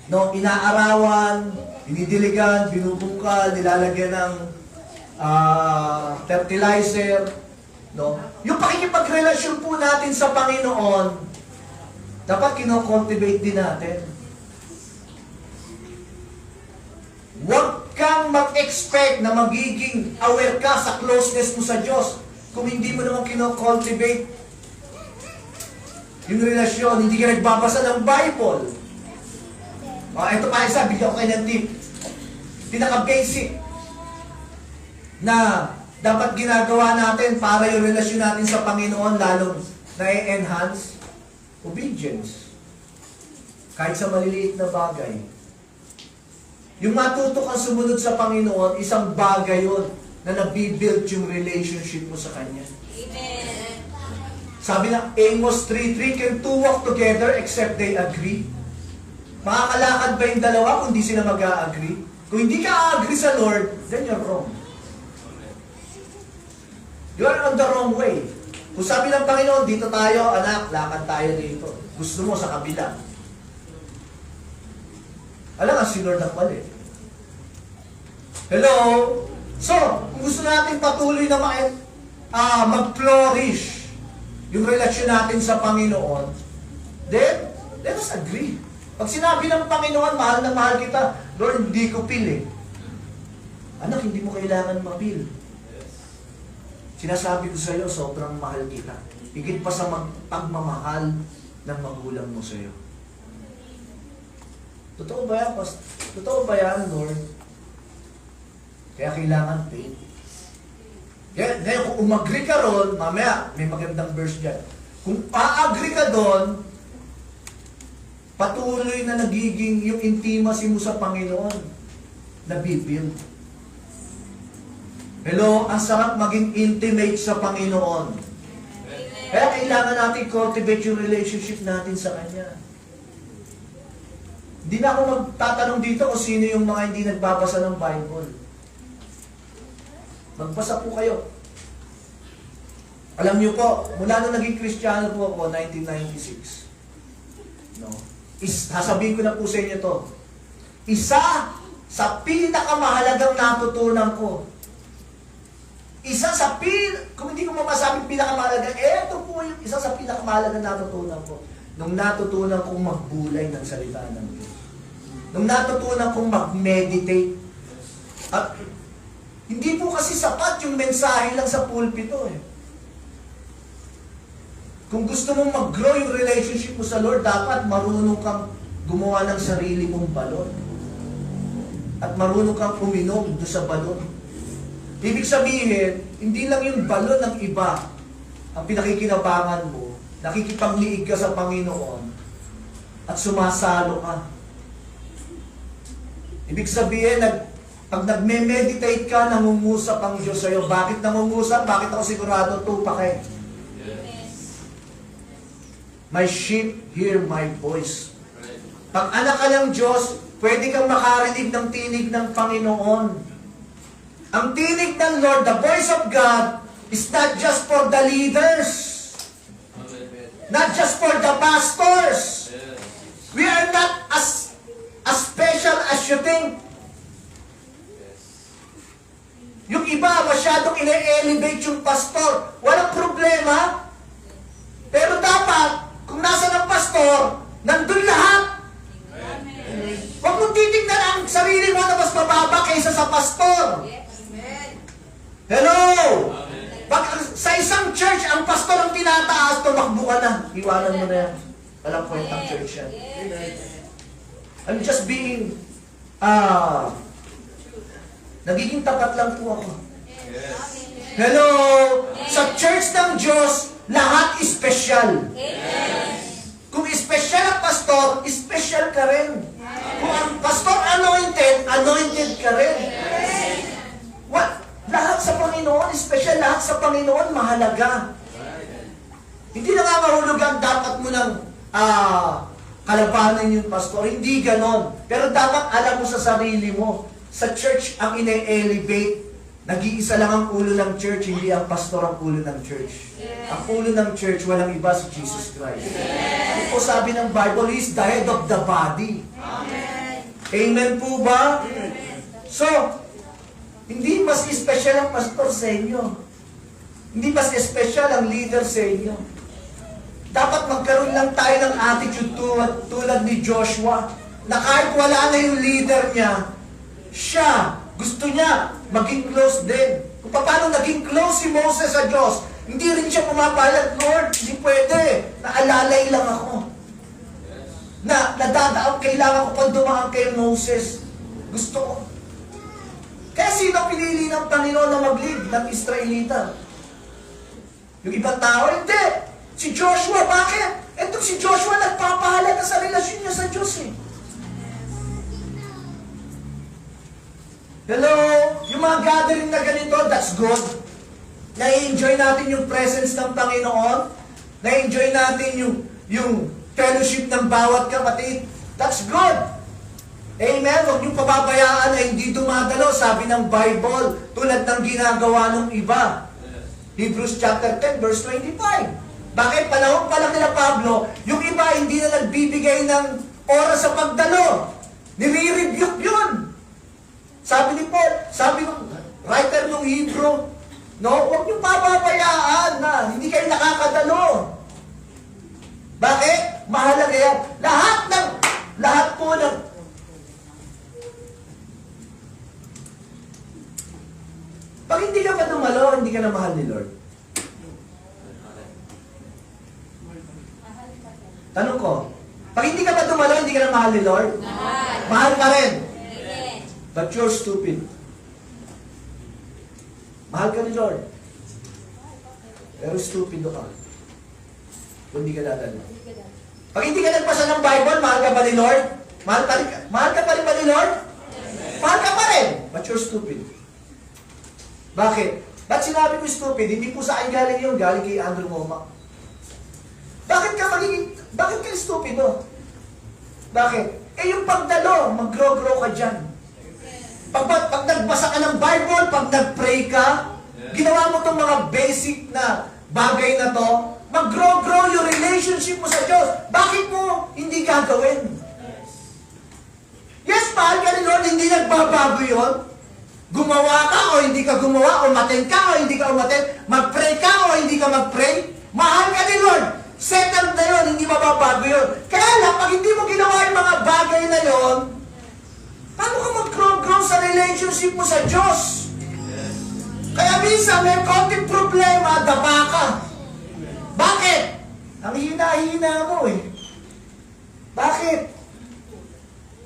No, inaarawan, dinidiligan, binubungkal, nilalagyan ng fertilizer. No? Yung pakikipagrelasyon po natin sa Panginoon, dapat kino-cultivate din natin. Huwag kang mag-expect na magiging aware ka sa closeness mo sa Diyos kung hindi mo naman kino-cultivate yung relasyon, hindi ka nagbabasa ng Bible. Ito pa isa, bigyan ko kayo ng tip. Pinaka-basic na dapat ginagawa natin para yung relasyon natin sa Panginoon lalong na-enhance obedience. Kahit sa maliliit na bagay. Yung matuto kang sumunod sa Panginoon, isang bagay yun na nabibuild yung relationship mo sa Kanya. Amen. Sabi ng Amos 3:3, can two walk together except they agree? Makakalakad ba yung dalawa kung hindi sila mag-a-agree? Kung hindi ka agree sa Lord, then you're wrong. You're on the wrong way. Kung sabi ng Panginoon, dito tayo, anak, lakad tayo dito. Gusto mo sa kabila. Alam nga, si Lord ang mali. Hello? So, kung gusto natin patuloy na mag-flourish yung relasyon natin sa Panginoon, then, let us agree. Pag sinabi ng Panginoon, mahal na mahal kita, Lord, hindi ko pil Anak, hindi mo kailangan mapil. Sinasabi ko sa iyo, sobrang mahal kita. Higit pa sa pagmamahal ng magulang mo sa iyo. Totoo ba yan, Pastor? Totoo ba yan, Lord? Kaya kailangan faith. Kaya kung umagri ka ron, mamaya, may magandang verse dyan. Kung a-agree ka doon, patuloy na nagiging yung intimacy mo sa Panginoon, nabibuild. Hello, ang sarap maging intimate sa Panginoon. Kaya kailangan natin cultivate yung relationship natin sa Kanya. Hindi na ako magtatanong dito kung sino yung mga hindi nagbabasa ng Bible. Magbasa po kayo. Alam niyo po, mula nung naging Kristiyano po ako, 1996. No? Sasabihin ko na po sa inyo to. Isa sa pinakamahalagang natutunan ko. Kung hindi ko mamasabing pinakamahalaga, ito po yung isa sa pinakamahalagang natutunan ko. Nung natutunan kong magbulay ng salita ng Diyos. Nung natutunan kong mag-meditate. At hindi po kasi sapat yung mensahe lang sa pulpito Kung gusto mong mag-grow yung relationship mo sa Lord, dapat marunong kang gumawa ng sarili mong balon. At marunong kang uminom doon sa balon. Ibig sabihin, hindi lang yung balon ng iba ang pinakikinabangan mo, nakikipagliig ka sa Panginoon, at sumasalo ka. Ibig sabihin, Pag nagme-meditate ka, nangungusap ang Diyos sa'yo. Bakit nangungusap? Bakit ako sigurado? Tupak eh. My sheep hear my voice. Pag anak ka ng Diyos, pwede kang makarinig ng tinig ng Panginoon. Ang tinig ng Lord, the voice of God, is not just for the leaders. Not just for the pastors. We are not as special as you think. Yung iba, masyadong ine-elevate yung pastor. Walang problema. Pero dapat, kung nasa ng pastor, nandun lahat. Huwag mong titignan ang sarili mo na mas mababa kaysa sa pastor. Hello! Pag sa isang church, ang pastor ang tinataas, tumakbo ka na. Iwanan mo na yan. Walang kwentang church yan. I'm just being, nagiging tapat lang po ako. Hello! Sa church ng Diyos, lahat espesyal. Kung espesyal ang pastor, espesyal ka rin. Kung ang pastor anointed, anointed ka rin. What? Lahat sa Panginoon, espesyal, lahat sa Panginoon, mahalaga. Hindi na nga mahulugan, dapat mo ng kalabanan yung pastor. Hindi ganon. Pero dapat alam mo sa sarili mo, sa church ang ine-elevate, nag-iisa lang ang ulo ng church, hindi ang pastor ang ulo ng church. Ang ulo ng church, walang iba si Jesus Christ. Ito sabi ng Bible, He is the head of the body. Amen po ba? So, hindi mas special ang pastor sa inyo. Hindi mas special ang leader sa inyo. Dapat magkaroon lang tayo ng attitude tulad ni Joshua, na kahit wala na yung leader niya, siya, gusto niya maging close din. Kung paano naging close si Moses sa Diyos, hindi rin siya pumapayag, Lord, hindi pwede. Naalalay lang ako. Nadadaan, kailangan ko pang dumaan kay Moses. Gusto ko. Kaya sino pinili ng Panginoon na mag-lead ng Israelita? Yung ibang tao, hindi. Si Joshua, bakit? Etong si Joshua nagpapahalaga sa relasyon niya sa Diyos eh. Hello? Yung mga gathering na ganito, that's good. Na-enjoy natin yung presence ng Panginoon. Na-enjoy natin yung fellowship ng bawat kapatid. That's good. Amen? Huwag niyong pababayaan na hindi dumadalo, sabi ng Bible, tulad ng ginagawa ng iba. Hebrews chapter 10, verse 25. Bakit? Panahon pa lang nila Pablo, yung iba hindi na nagbibigay ng oras sa pagdalo. Nire-rebuke yun. Sabi ni Paul, sabi ng writer ng Hebrew, no, huwag niyong pababayaan na hindi kayo nakakadalo. Bakit? Mahalaga yan. Lahat po ng pag hindi ka pa dumalo, hindi ka na mahal ni Lord. Tanong ko, pag hindi ka pa dumalo, hindi ka na mahal ni Lord? Mahal ka rin. But you're stupid. Mahal ka ni Lord. Pero stupido ka. Kung hindi ka dadalo. Pag hindi ka nagpasa ng Bible, mahal ka ba ni Lord? Mahal ka pa rin ba ni Lord? Mahal ka pa rin. But you're stupid. Bakit? Ba't sinabi ko stupid? Hindi po sa akin galing yun, galing kay Andrew Moma. Bakit ka stupid, no? Bakit? Yung pagdalo, mag-grow ka dyan. Pag nagbasa ka ng Bible, pag nag-pray ka, ginawa mo itong mga basic na bagay na to, mag-grow yung relationship mo sa Diyos. Bakit mo hindi gagawin? Yes, mahal ka ni Lord, hindi nagbabago yun. Gumawa ka o hindi ka gumawa, umaten ka o hindi ka umaten, mag-pray ka o hindi ka mag-pray, mahal ka ni Lord. Settled na yun, hindi mababago yun. Kaya lang, pag hindi mo ginawa yung mga bagay na yun, paano ka mag-grow sa relationship mo sa Diyos? Kaya minsan, may konting problema, daba ka. Bakit? Ang hina-hina mo eh. Bakit?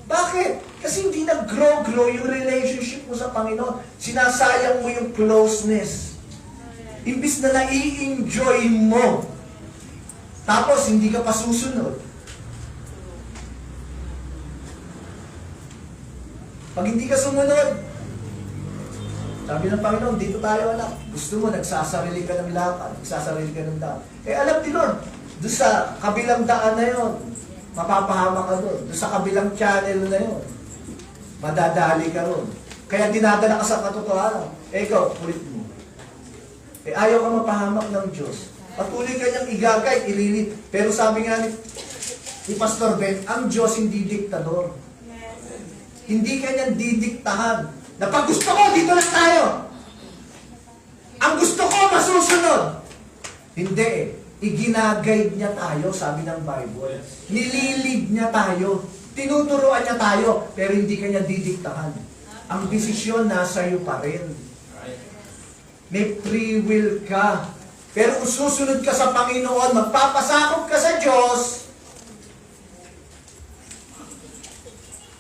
Bakit? Kasi hindi nag-grow yung relationship mo sa Panginoon. Sinasayang mo yung closeness. Imbis na nai-enjoy mo. Tapos, hindi ka pa susunod. Pag hindi ka sumunod, Sabi ng Panginoon, dito tayo anak. Gusto mo, nagsasarili ka ng lakad, nagsasarili ka ng daan. Eh alam ni Lord, doon sa kabilang daan na yon, mapapahama ka doon. Doon sa kabilang channel na yon, madadali ka ron. Kaya dinadala ka sa katotohanan. Eh ikaw, kulit mo. Eh ayaw ka mapahamak ng Diyos. Patuloy ka niyang igagay, ililit. Pero sabi nga ni Pastor Ben, ang Diyos hindi diktador. Hindi ka niyang didiktahan. Na pag gusto ko, dito lang tayo. Ang gusto ko, masusunod. Hindi eh. Iginagayad niya tayo, sabi ng Bible. Nililid niya tayo. Tinuturuan niya tayo, pero hindi ka niya didiktahan. Ang desisyon nasa iyo pa rin. May free will ka. Pero kung susunod ka sa Panginoon, magpapasakop ka sa Diyos,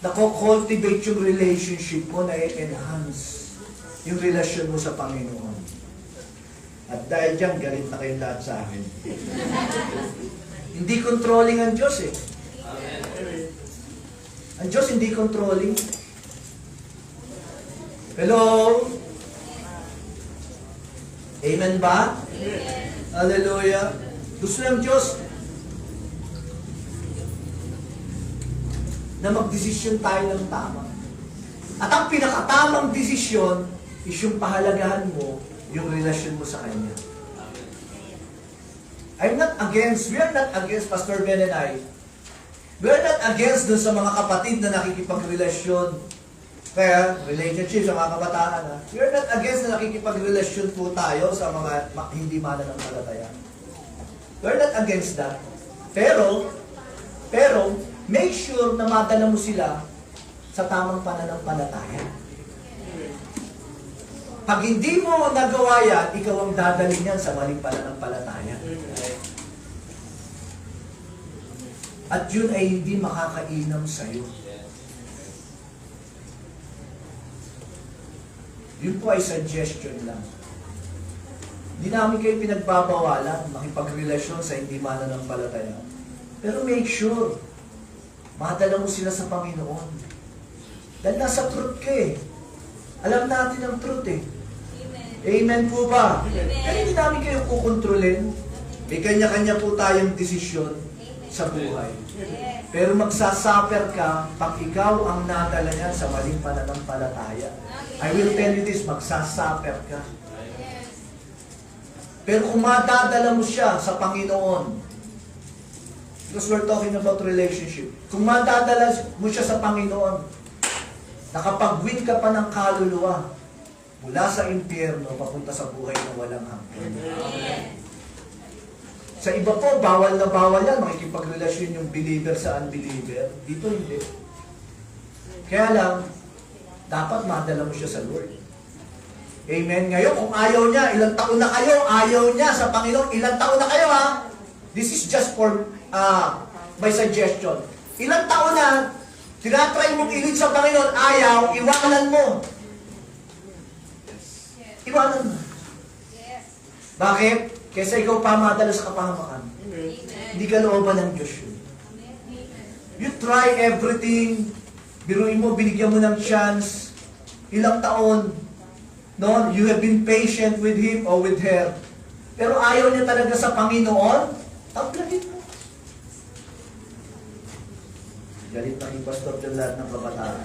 nako-cultivate yung relationship mo, na-enhance yung relasyon mo sa Panginoon. At dahil dyan, galit na kayong lahat sa akin. Hindi controlling ang Diyos eh. Ang Diyos hindi controlling. Hello? Amen ba? Amen. Hallelujah. Gusto ng Diyos na magdesisyon tayo ng tama. At ang pinakatamang desisyon is yung pahalagahan mo yung relasyon mo sa Kanya. I'm not against, we are not against, Pastor Ben and I, we are not against dun sa mga kapatid na nakikipagrelasyon. Kaya, relationship sa mga kabataan, ha? We are not against na nakikipagrelasyon po tayo sa mga hindi mananampalataya. We are not against that. Pero, make sure na madala mo sila sa tamang pananampalataya. Pag hindi mo nagawa yan, ikaw ang dadalhin yan sa maling pananampalataya. At yun ay hindi makakainam sa'yo. Yun po ay suggestion lang. Hindi namin kayo pinagbabawalan makipagrelasyon sa hindi mananampalataya. Pero make sure, madala mo sila sa Panginoon. Dahil nasa truth ka eh. Alam natin ang truth eh. Amen po ba? Kaya hindi namin kayo kukontrolin. May kanya-kanya po tayong desisyon sa buhay. Pero magsasuffer ka pag ikaw ang nadala niya sa maling pananampalataya. I will tell you this, magsasuffer ka. Pero kung madadala mo siya sa Panginoon, because we're talking about relationship, kung madadala mo siya sa Panginoon, nakapag-win ka pa ng kaluluwa mula sa impyerno papunta sa buhay na walang hanggan. Sa iba po, bawal na bawal yan, makikipagrelasyon yung believer sa unbeliever. Dito hindi. Kaya lang, dapat madala mo siya sa Lord. Amen. Ngayon, kung ayaw niya, ilang taon na kayo, ayaw niya sa Panginoon, ilang taon na kayo ha? This is just for my suggestion. Ilang taon na, tinatry mong ilid sa Panginoon, ayaw, iwanan mo. Iwanan mo. Bakit? Kesa ikaw pa madala sa kapahamakan. Hindi ka looban ng Diyos yun. You try everything. Biruin mo, binigyan mo ng chance. Ilang taon. No? You have been patient with him or with her. Pero ayaw niya talaga sa Panginoon, tablagin mo. Galit na yung pastor ng lahat ng kabataan.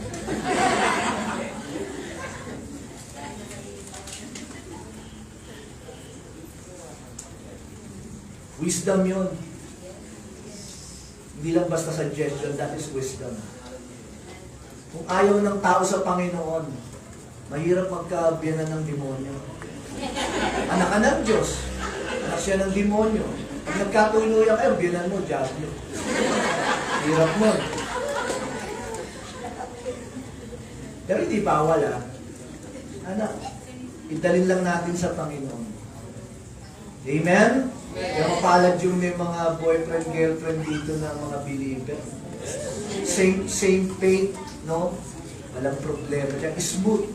Wisdom yun. Hindi lang basta suggestion, that is wisdom. Kung ayaw ng tao sa Panginoon, mahirap magkabiyanan ng demonyo. Anak ka ng Diyos. Anak siya ng demonyo. Pag nagkatuluyan kayo, biyanan mo, diablo. Hirap mo. Pero hindi bawal ha. Anak, idalin lang natin sa Panginoon. Amen? Kaya mapalad yung may mga boyfriend, girlfriend dito na mga believer. Same faith, no? Walang problema dyan. Smooth.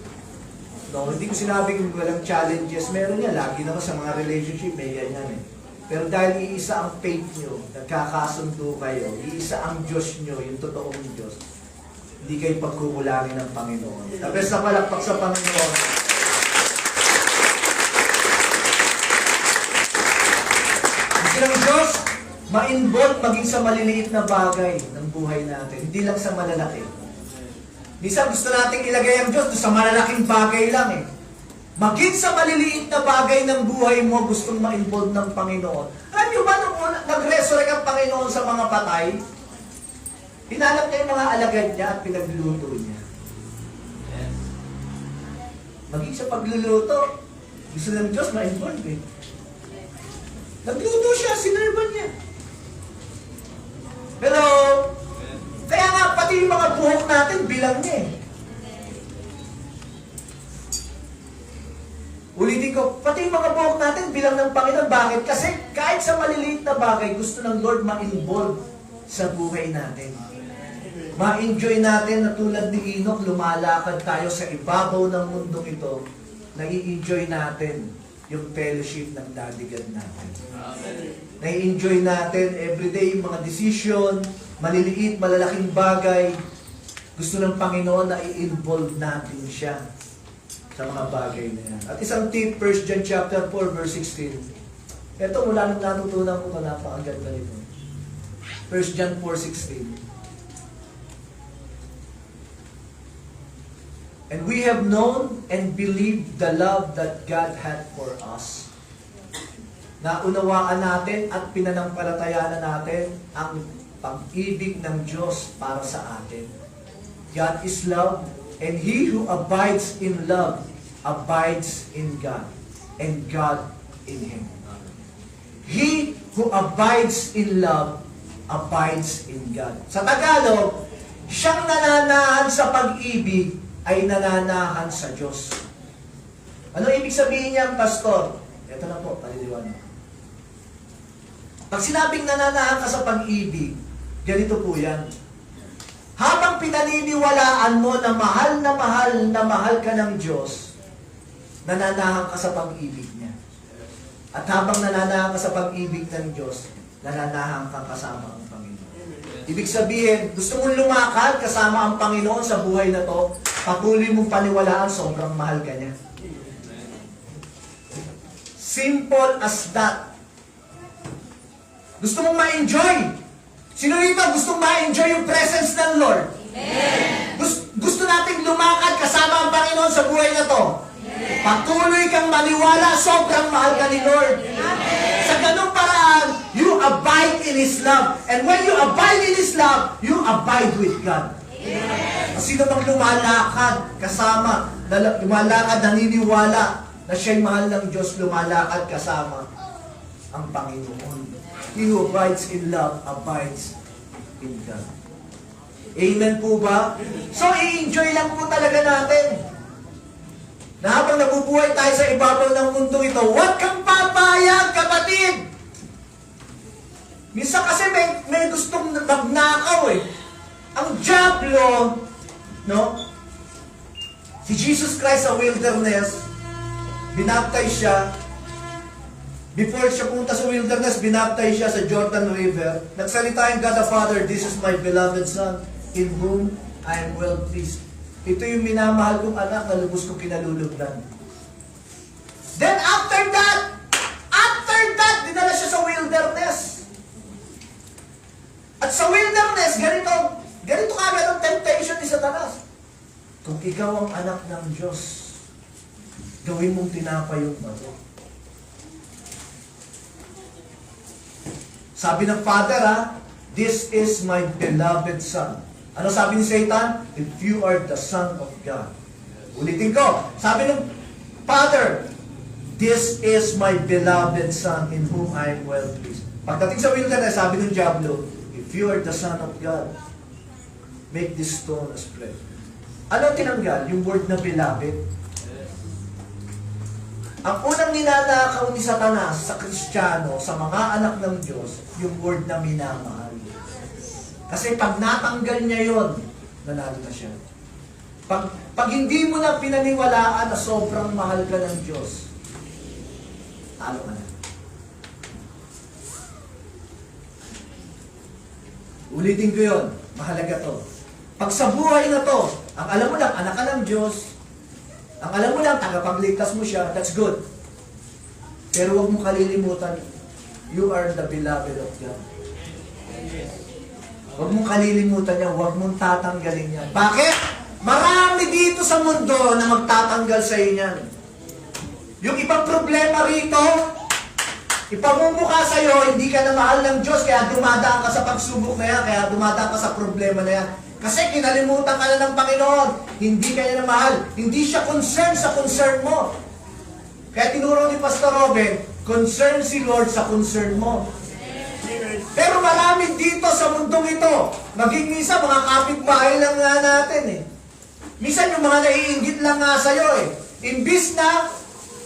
No? Hindi ko sinabi kung walang challenges. Meron yan. Lagi naman sa mga relationship, may ganyan eh. Pero dahil iisa ang faith nyo, nagkakasundo kayo, iisa ang Diyos nyo, yung totoong Diyos, hindi kayo pagkukulangin ng Panginoon. Tapos na palakpak sa Panginoon. ng Diyos, ma-involve maging sa maliliit na bagay ng buhay natin, hindi lang sa malalaki. Minsan gusto nating ilagay ang Diyos sa malalaking bagay lang eh. Maging sa maliliit na bagay ng buhay mo, gustong ma-involve ng Panginoon. Alam niyo ba, nung nag-resurrect ang Panginoon sa mga patay, hinanap niya yung mga alagad niya at pinagluluto niya. Maging sa pagluluto, gusto ng Diyos ma-involve eh. Nagluto siya, sinerban niya. Pero, kaya nga, pati yung mga buhok natin, bilang niya eh. Ulitin ko, pati yung mga buhok natin, bilang ng Panginoon. Bakit? Kasi kahit sa maliliit na bagay, gusto ng Lord ma-involve sa buhay natin. Ma-enjoy natin na tulad ni Enoch, lumalakad tayo sa ibabaw ng mundong ito, nai-enjoy natin yung fellowship ng Daddy God natin. Nai-enjoy natin everyday yung mga decision, maliliit, malalaking bagay. Gusto ng Panginoon na i-involve natin siya sa mga bagay na yan. At isang tip, 1 John chapter 4, verse 16. Ito, mula nung natutunan ko ito, napakaganda nito. 1 John 4:16. And we have known and believed the love that God had for us. Naunawaan natin at pinanampalatayaan natin ang pag-ibig ng Diyos para sa atin. God is love, and he who abides in love abides in God, and God in him. He who abides in love abides in God. Sa Tagalog, siyang nananahan sa pag-ibig ay nananahan sa Diyos. Ano ibig sabihin niyan, Pastor? Ito na po, paliliwanag. Pag sinabing nananahan ka sa pag-ibig, ganito po yan. Habang pinaniniwalaan mo na mahal ka ng Diyos, nananahan ka sa pag-ibig niya. At habang nananahan ka sa pag-ibig ng Diyos, nananahan ka kasama ang Panginoon. Ibig sabihin, gusto mong lumakad kasama ang Panginoon sa buhay na to, patuloy mong paniwalaan, sobrang mahal ka niya. Simple as that. Gusto mong ma-enjoy. Sino rito gustong ma-enjoy yung presence ng Lord? Gusto nating lumakad kasama ang Panginoon sa buhay na to. Patuloy kang maniwala, sobrang mahal ka ni Lord. Sa ganung paraan, you abide in His love. And when you abide in His love, you abide with God. Sino bang lumalakad kasama, lumalakad naniniwala na siya'y mahal ng Diyos, lumalakad kasama ang Panginoon. He who abides in love abides in God. Amen po ba? So, i-enjoy lang po talaga natin na habang nabubuhay tayo sa ibabaw ng mundo ito, huwag kang papayag, kapatid! Minsan kasi may gustong magnakaw eh. Ang diablo, no? Si Jesus Christ sa wilderness, binaptize siya. Before siya pumunta sa wilderness, binaptize siya sa Jordan River. Nagsalita yung God the Father, "This is my beloved Son, in whom I am well pleased." Ito yung minamahal kong anak na lubos kong kinalulugdan. Then after that, dinala siya sa wilderness. At sa wilderness, ganito kagad ang temptation ni Satanas. Kung ikaw ang anak ng Diyos, gawin mong tinapay yung bato. Sabi ng Father, "This is my beloved Son." Ano sabi ni Satan? "If you are the Son of God." Ulitin ko. Sabi ng Father, "This is my beloved Son in whom I am well pleased." Pagdating sa wilderness, sabi ng Diablo, "If you are the Son of God, make this stone as bread." Ano tinanggal? Yung word na beloved. Ang unang ninanakaw ni Satanas sa Kristiyano, sa mga anak ng Diyos, yung word na minamahal. Kasi pag natanggal niya yon, nanalo na siya. Pag hindi mo na pinaniwalaan na sobrang mahal ka ng Diyos, talo ka na. Ulitin ko yon, mahalaga to. Pag sa buhay na to, ang alam mo lang, anak ka ng Diyos, ang alam mo lang, tagapagligtas mo siya, that's good. Pero huwag mo kalilimutan You are the beloved of God. Huwag mong kalilimutan yan, huwag mong tatanggalin yan. Bakit? Marami dito sa mundo na magtatanggal sa iyo yan. Yung ibang problema rito, ipamumukha sa iyo, hindi ka na mahal ng Diyos, kaya dumadaan ka sa pagsubok na yan, kaya dumadaan ka sa problema na yan. Kasi kinalimutan ka na ng Panginoon, hindi ka niya na mahal, hindi siya concerned sa concern mo. Kaya tinuro ni Pastor Robin, concern si Lord sa concern mo. Pero marami dito sa mundong ito, maging minsan mga kapitbahay lang nga natin eh. Minsan yung mga naiinggit lang nga sa'yo eh. Imbis na,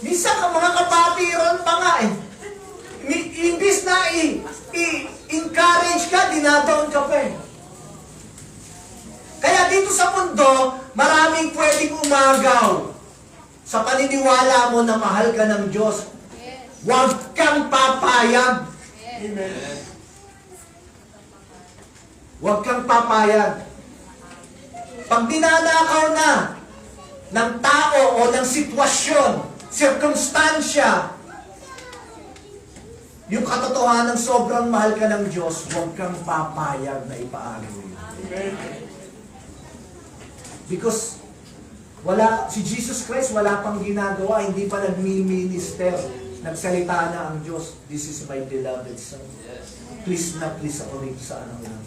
minsan ka mga kapatiran pa nga eh. Imbis na i-encourage ka, dinadown ka pa eh. Kaya dito sa mundo, maraming pwedeng umagaw sa paniniwala mo na mahal ka ng Diyos. Huwag kang papayag. Amen. Huwag kang papayag. Pag dinanakaw na ng tao o ng sitwasyon, sirkumstansya, yung katotohanan ng sobrang mahal ka ng Diyos, huwag kang papayag na ipaagaw yun. Because si Jesus Christ wala pang ginagawa, hindi pa nagmi-minister, nagsalita na ang Diyos, this is my beloved Son. Please na please ako rito sa anak lang.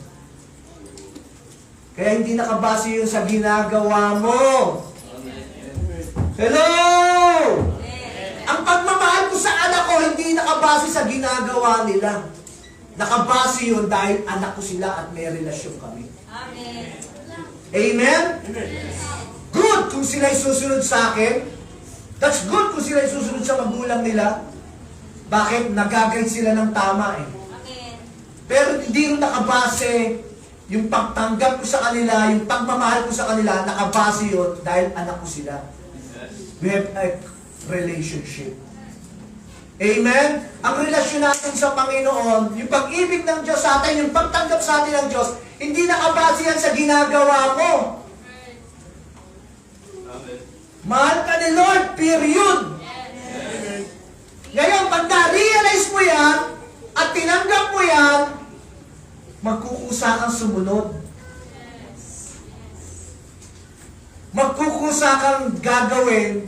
Kaya hindi nakabase yun sa ginagawa mo. Hello! Ang pagmamahal ko sa anak ko, hindi nakabase sa ginagawa nila. Nakabase yun dahil anak ko sila at may relasyon kami. Amen. Amen? Good kung sila'y susunod sa akin. That's good kung sila'y susunod sa magulang nila. Bakit? Nagagay sila ng tama eh. Amen. Pero hindi rin nakabase yung pagtanggap ko sa kanila, yung pagmamahal ko sa kanila, nakabase yun dahil anak ko sila. We have a relationship. Amen? Ang relasyon natin sa Panginoon, yung pag-ibig ng Diyos sa atin, yung pagtanggap sa atin ng Diyos, hindi nakabase yan sa ginagawa mo. Mahal ka ni Lord, period. Ngayon, pag na-realize mo yan, at tinanggap mo yan, magkukusa kang sumunod. Magkukusa kang gagawin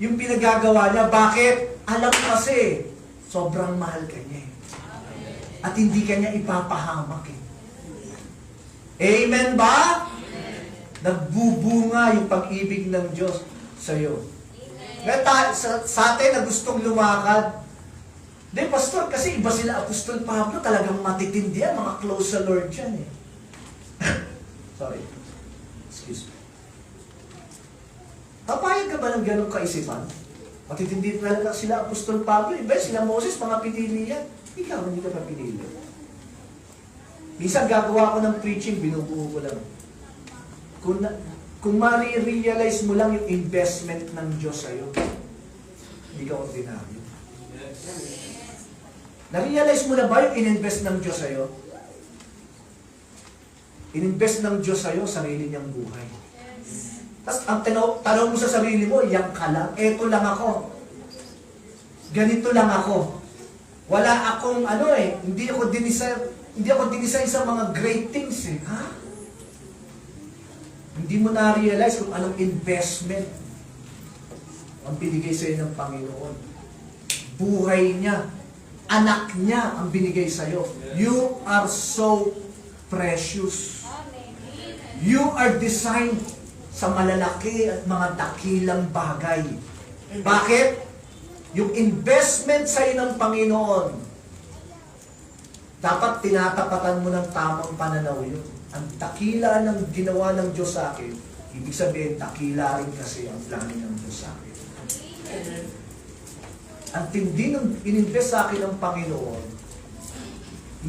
yung pinagagawa niya. Bakit? Alam mo kasi, sobrang mahal ka niya. At hindi ka niya ipapahamak eh. Amen ba? Nagbubunga yung pag-ibig ng Diyos sa iyo. Sa atin na gustong lumakad, di, pastor, kasi iba sila Apostol Pablo, talagang matitindi yan, mga close sa Lord yan eh. Sorry. Excuse me. Papayag ka ba ng ganong kaisipan? Matitindi talaga sila Apostol Pablo, iba sila Moses, mga pinili yan. Ikaw, hindi ka pa pinili. Minsan gagawa ko ng preaching, binubuo ko lang. Kung ma-realize mo lang yung investment ng Diyos sa'yo, hindi ka ordinaryo. Na-realize mo na ba yung in-invest ng Diyos sa'yo? In-invest ng Diyos sa'yo, sarili niyang buhay. Tapos ang tanong mo sa sarili mo, yang ka lang, eto lang ako. Ganito lang ako. Wala akong hindi ako dinesign sa mga great things eh. Ha? Hindi mo na-realize kung anong investment ang binigay sa'yo ng Panginoon. Buhay niya. Anak niya ang binigay sa'yo. You are so precious. You are designed sa malalaki at mga dakilang bagay. Bakit? Yung investment sa'yo ng Panginoon, dapat tinatapatan mo ng tamang pananaw yun. Ang dakila ng ginawa ng Diyos sa akin, ibig sabihin, dakila rin kasi ang plano ng Diyos sa akin. Ang tindi ng ininvest sa akin ng Panginoon,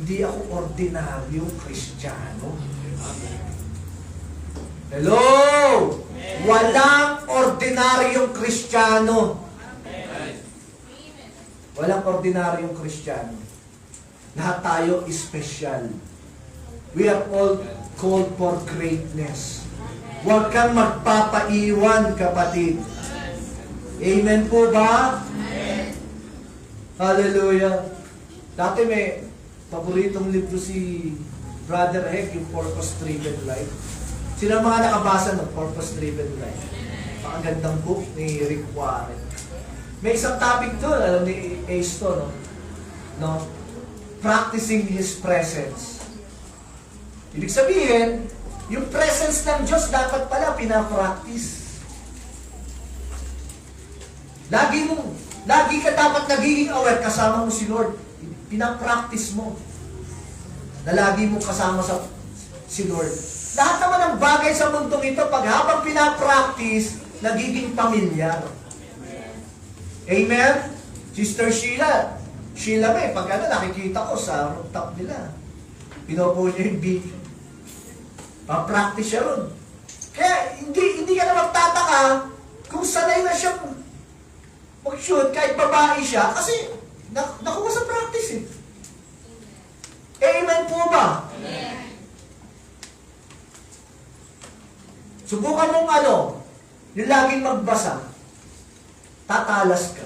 hindi ako ordinaryong Kristiyano. Hello! Walang ordinaryong Kristiyano. Walang ordinaryong Kristiyano. Lahat tayo special. We are all called for greatness. Huwag kang magpapaiwan, kapatid. Amen po ba? Hallelujah. Dati may paboritong libro si Brother Heck, yung Purpose Driven Life. Sino ang mga nakabasa ng Purpose Driven Life? Pakagandang book ni Rick Warren. May isang topic doon, alam ni Ace to, no? Practicing His presence. Ibig sabihin, yung presence ng Diyos dapat pala pinapractice. Lagi ka dapat nagiging aware kasama mo si Lord. Pinapractice mo. Na lagi mo kasama si Lord. Lahat naman ng bagay sa mundong ito, pag habang pinapractice, nagiging pamilyar. Amen? Sister Sheila, pag nakikita ko sa rooftop nila, pinupo niya yung video. Pa-practice siya ron. Kaya hindi ka na magtataka kung sanay na siyang mag-shoot kahit babae siya kasi nakuha sa practice eh. Amen po ba? Amen. Subukan mong yung laging magbasa, tatalas ka.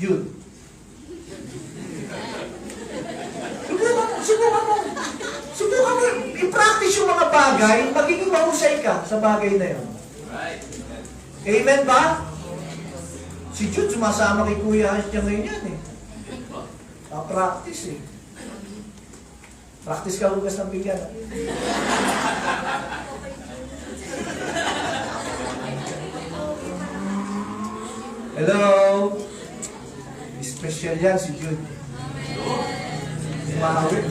Yun. Subukan mo, i-practice yung mga bagay, magiging mahusay ka sa bagay na yun. Right. Amen ba? Si Jude, sumasama kay Kuya niya ngayon yan eh. Practice eh. Practice ka hugas ng bigyan. Hello? Special yan si Jude. Umawit.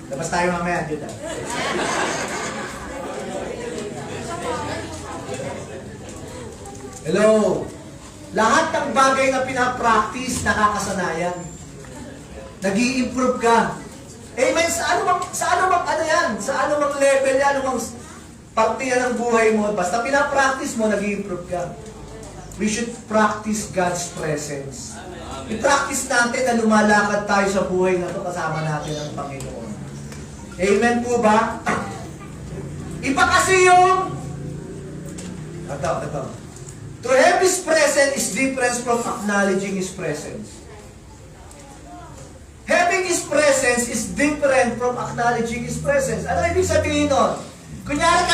Labas tayo mamaya, Jude. Hello? Lahat ng bagay na pinapractice, nakakasanayan. Nag-i-improve ka. Amen? Sa anumang level yan, anumang parte yan ng buhay mo. Basta pinapractice mo, nag-i-improve ka. We should practice God's presence. I-practice natin na lumalakad tayo sa buhay na ito kasama natin ang Panginoon. Amen po ba? Iba kasi yung ito. To have His presence is different from acknowledging His presence. Having His presence is different from acknowledging His presence. Ano ibig sabihin nun? Kunyari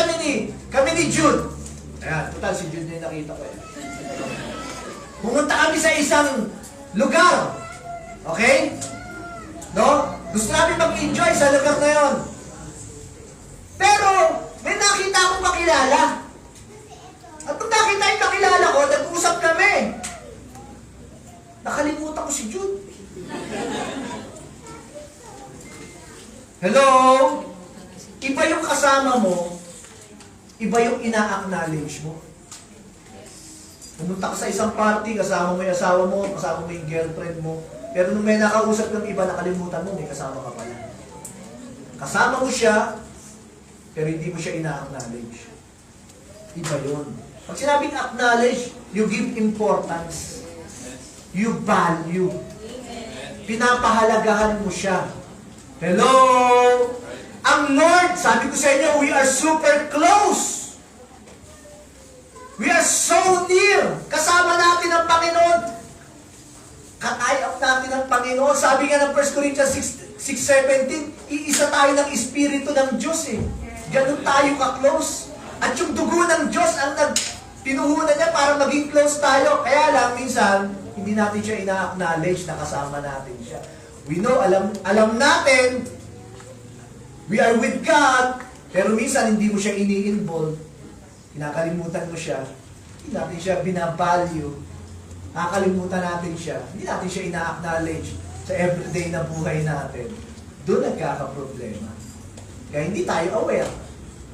kami ni Jude. Ayan, total si Jude na yung nakita ko. Pumunta kami sa isang lugar. Okay? No? Gusto namin mag-enjoy sa lugar na yon. Pero, may nakita akong makilala. At kung nakita yung kakilala ko, nag-usap kami. Nakalimutan ko si Jude. Hello? Iba yung kasama mo, iba yung ina-acknowledge mo. Pumunta ka sa isang party, kasama mo yung asawa mo, kasama mo yung girlfriend mo, pero nung may nakausap ng iba, nakalimutan mo, may kasama ka pala. Kasama mo siya, pero hindi mo siya ina-acknowledge. Iba yun. Pag sinabing acknowledge, you give importance. You value. Pinapahalagahan mo siya. Hello? Ang Lord, sabi ko sa inyo, we are super close. We are so near. Kasama natin ang Panginoon. Katayap natin ang Panginoon. Sabi nga ng 1 Corinthians 6:17, iisa tayo ng Espiritu ng Diyos eh. Ganun tayo ka-close. At yung dugo ng Diyos ang pinuhunan niya para maging close tayo. Kaya lang, minsan, hindi natin siya ina-acknowledge na kasama natin siya. We know, alam natin, we are with God, pero minsan hindi mo siya ini-involve. Kinakalimutan mo siya. Hindi natin siya binavalue. Nakakalimutan natin siya. Hindi natin siya ina-acknowledge sa everyday na buhay natin. Doon nagkakaproblema. Kaya hindi tayo aware.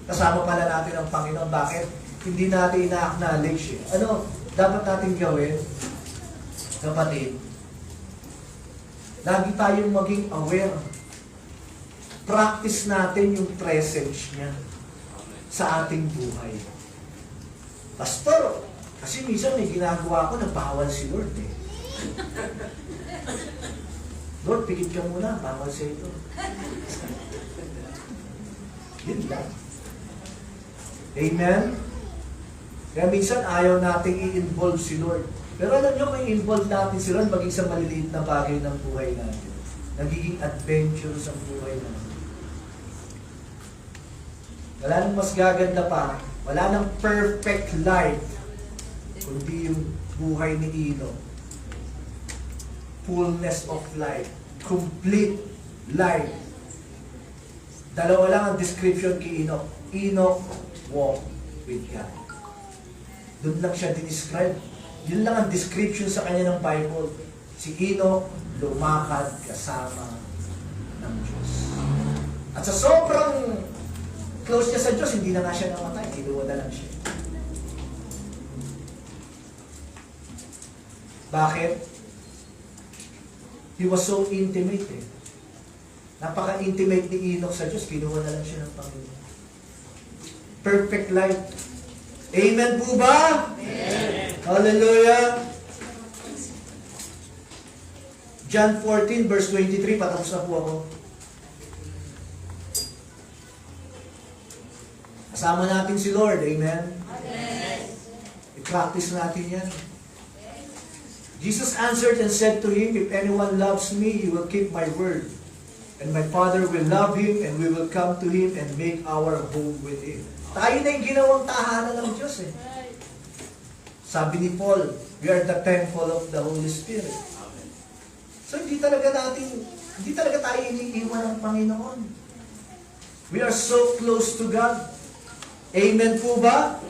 Kasama pala natin ang Panginoon. Bakit? Hindi natin ina-acknowledge eh. Ano dapat natin gawin? Kapatid, lagi tayong maging aware. Practice natin yung presence niya sa ating buhay. Pastor, kasi minsan may ginagawa ko na bawal si Lord eh. Lord, pikit ka muna, bawal sa ito. Yun lang. Amen? Kaya minsan ayaw nating i-involve si Lord. Pero alam nyo, kung i-involve natin si Lord, maging sa maliliit na bagay ng buhay natin. Nagiging adventurous ang buhay natin. Wala nang mas gaganda pa, wala nang perfect life, kundi yung buhay ni Enoch. Fullness of life. Complete life. Dalawa lang ang description kay Enoch. Enoch walked with God. Doon lang siya dinescribe. Yun lang ang description sa kanya ng Bible. Si Enoch lumakad kasama ng Diyos. At sa sobrang close niya sa Diyos, hindi na nga siya namatay. Kinuha na lang siya. Bakit? He was so intimate eh. Napaka-intimate ni Enoch sa Diyos, kinuha na lang siya ng Panginoon. Perfect life. Amen po ba? Amen. Hallelujah. John 14 verse 23, patapos na po ako. Kasama natin si Lord, amen? Amen. I-practice natin yan. Jesus answered and said to him, if anyone loves me, he will keep my word. And my Father will love him, and we will come to him and make our home with him. Tayo na yung ginawang tahanan ng Diyos eh. Sabi ni Paul, we are the temple of the Holy Spirit. So hindi talaga tayo iniiwan ng Panginoon. We are so close to God. Amen po ba?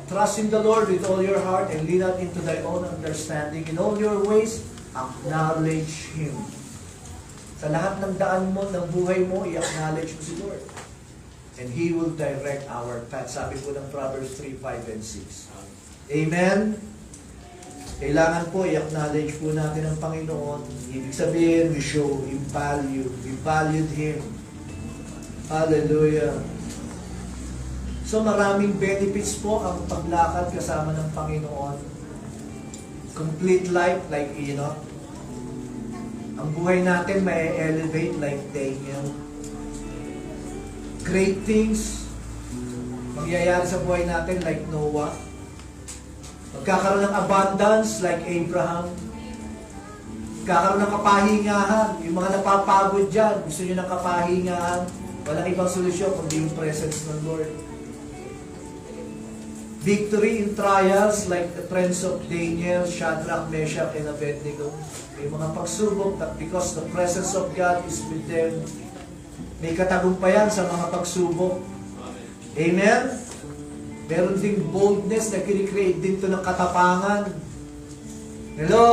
Trust in the Lord with all your heart and lean not into thy own understanding. In all your ways, acknowledge Him. Sa lahat ng daan mo, ng buhay mo, i-acknowledge mo si Lord. And He will direct our path. Sabi po ng Proverbs 3, 5, and 6. Amen? Kailangan po i-acknowledge po natin ang Panginoon. Ibig sabihin, we show Him value. We valued Him. Hallelujah. So maraming benefits po ang paglakad kasama ng Panginoon. Complete life like Enoch. Ang buhay natin may elevate like Daniel. Great things mangyayari sa buhay natin like Noah. Magkakaroon ng abundance like Abraham. Magkakaroon ng kapahingahan. Yung mga napapagod dyan, gusto nyo ng kapahingahan, walang ibang solusyon kundi yung presence ng Lord. Victory in trials like the friends of Daniel, Shadrach, Meshach, and Abednego. May mga pagsubok that because the presence of God is with them, may katagumpayan sa mga pagsubok. Amen? Meron ding boldness na kinikreate dito ng katapangan. Hello?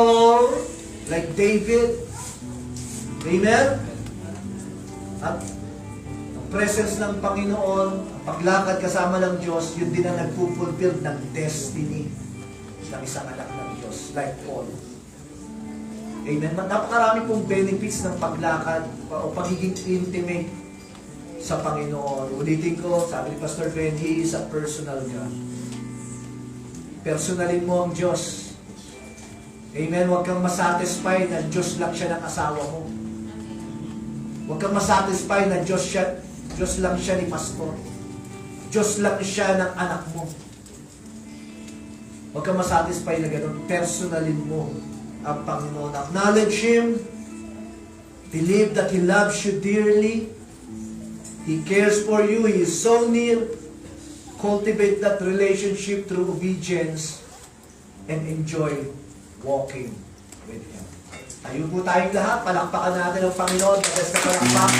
Like David. Amen? At ang presence ng Panginoon, ang paglakad kasama ng Diyos, yun din ang nagpupulfill ng destiny ng isang anak ng Diyos, like Paul. Amen? Napakarami pong benefits ng paglakad o pagiging intimate sa Panginoon. Ulitin ko, sabi ni Pastor Ben, He is a personal God. Personalin mo ang Diyos. Amen? Huwag kang masatisfy na Diyos lang siya ng asawa mo. Huwag kang masatisfy na Diyos lang siya ni Pastor. Diyos lang siya ng anak mo. Huwag kang masatisfy na gano'n. Personalin mo ang Panginoon. Acknowledge Him. Believe that He loves you dearly. He cares for you. He is so near. Cultivate that relationship through obedience and enjoy walking with Him. Tayo po tayong lahat. Palakpakan natin ang Panginoon. Pagkas na palakpak.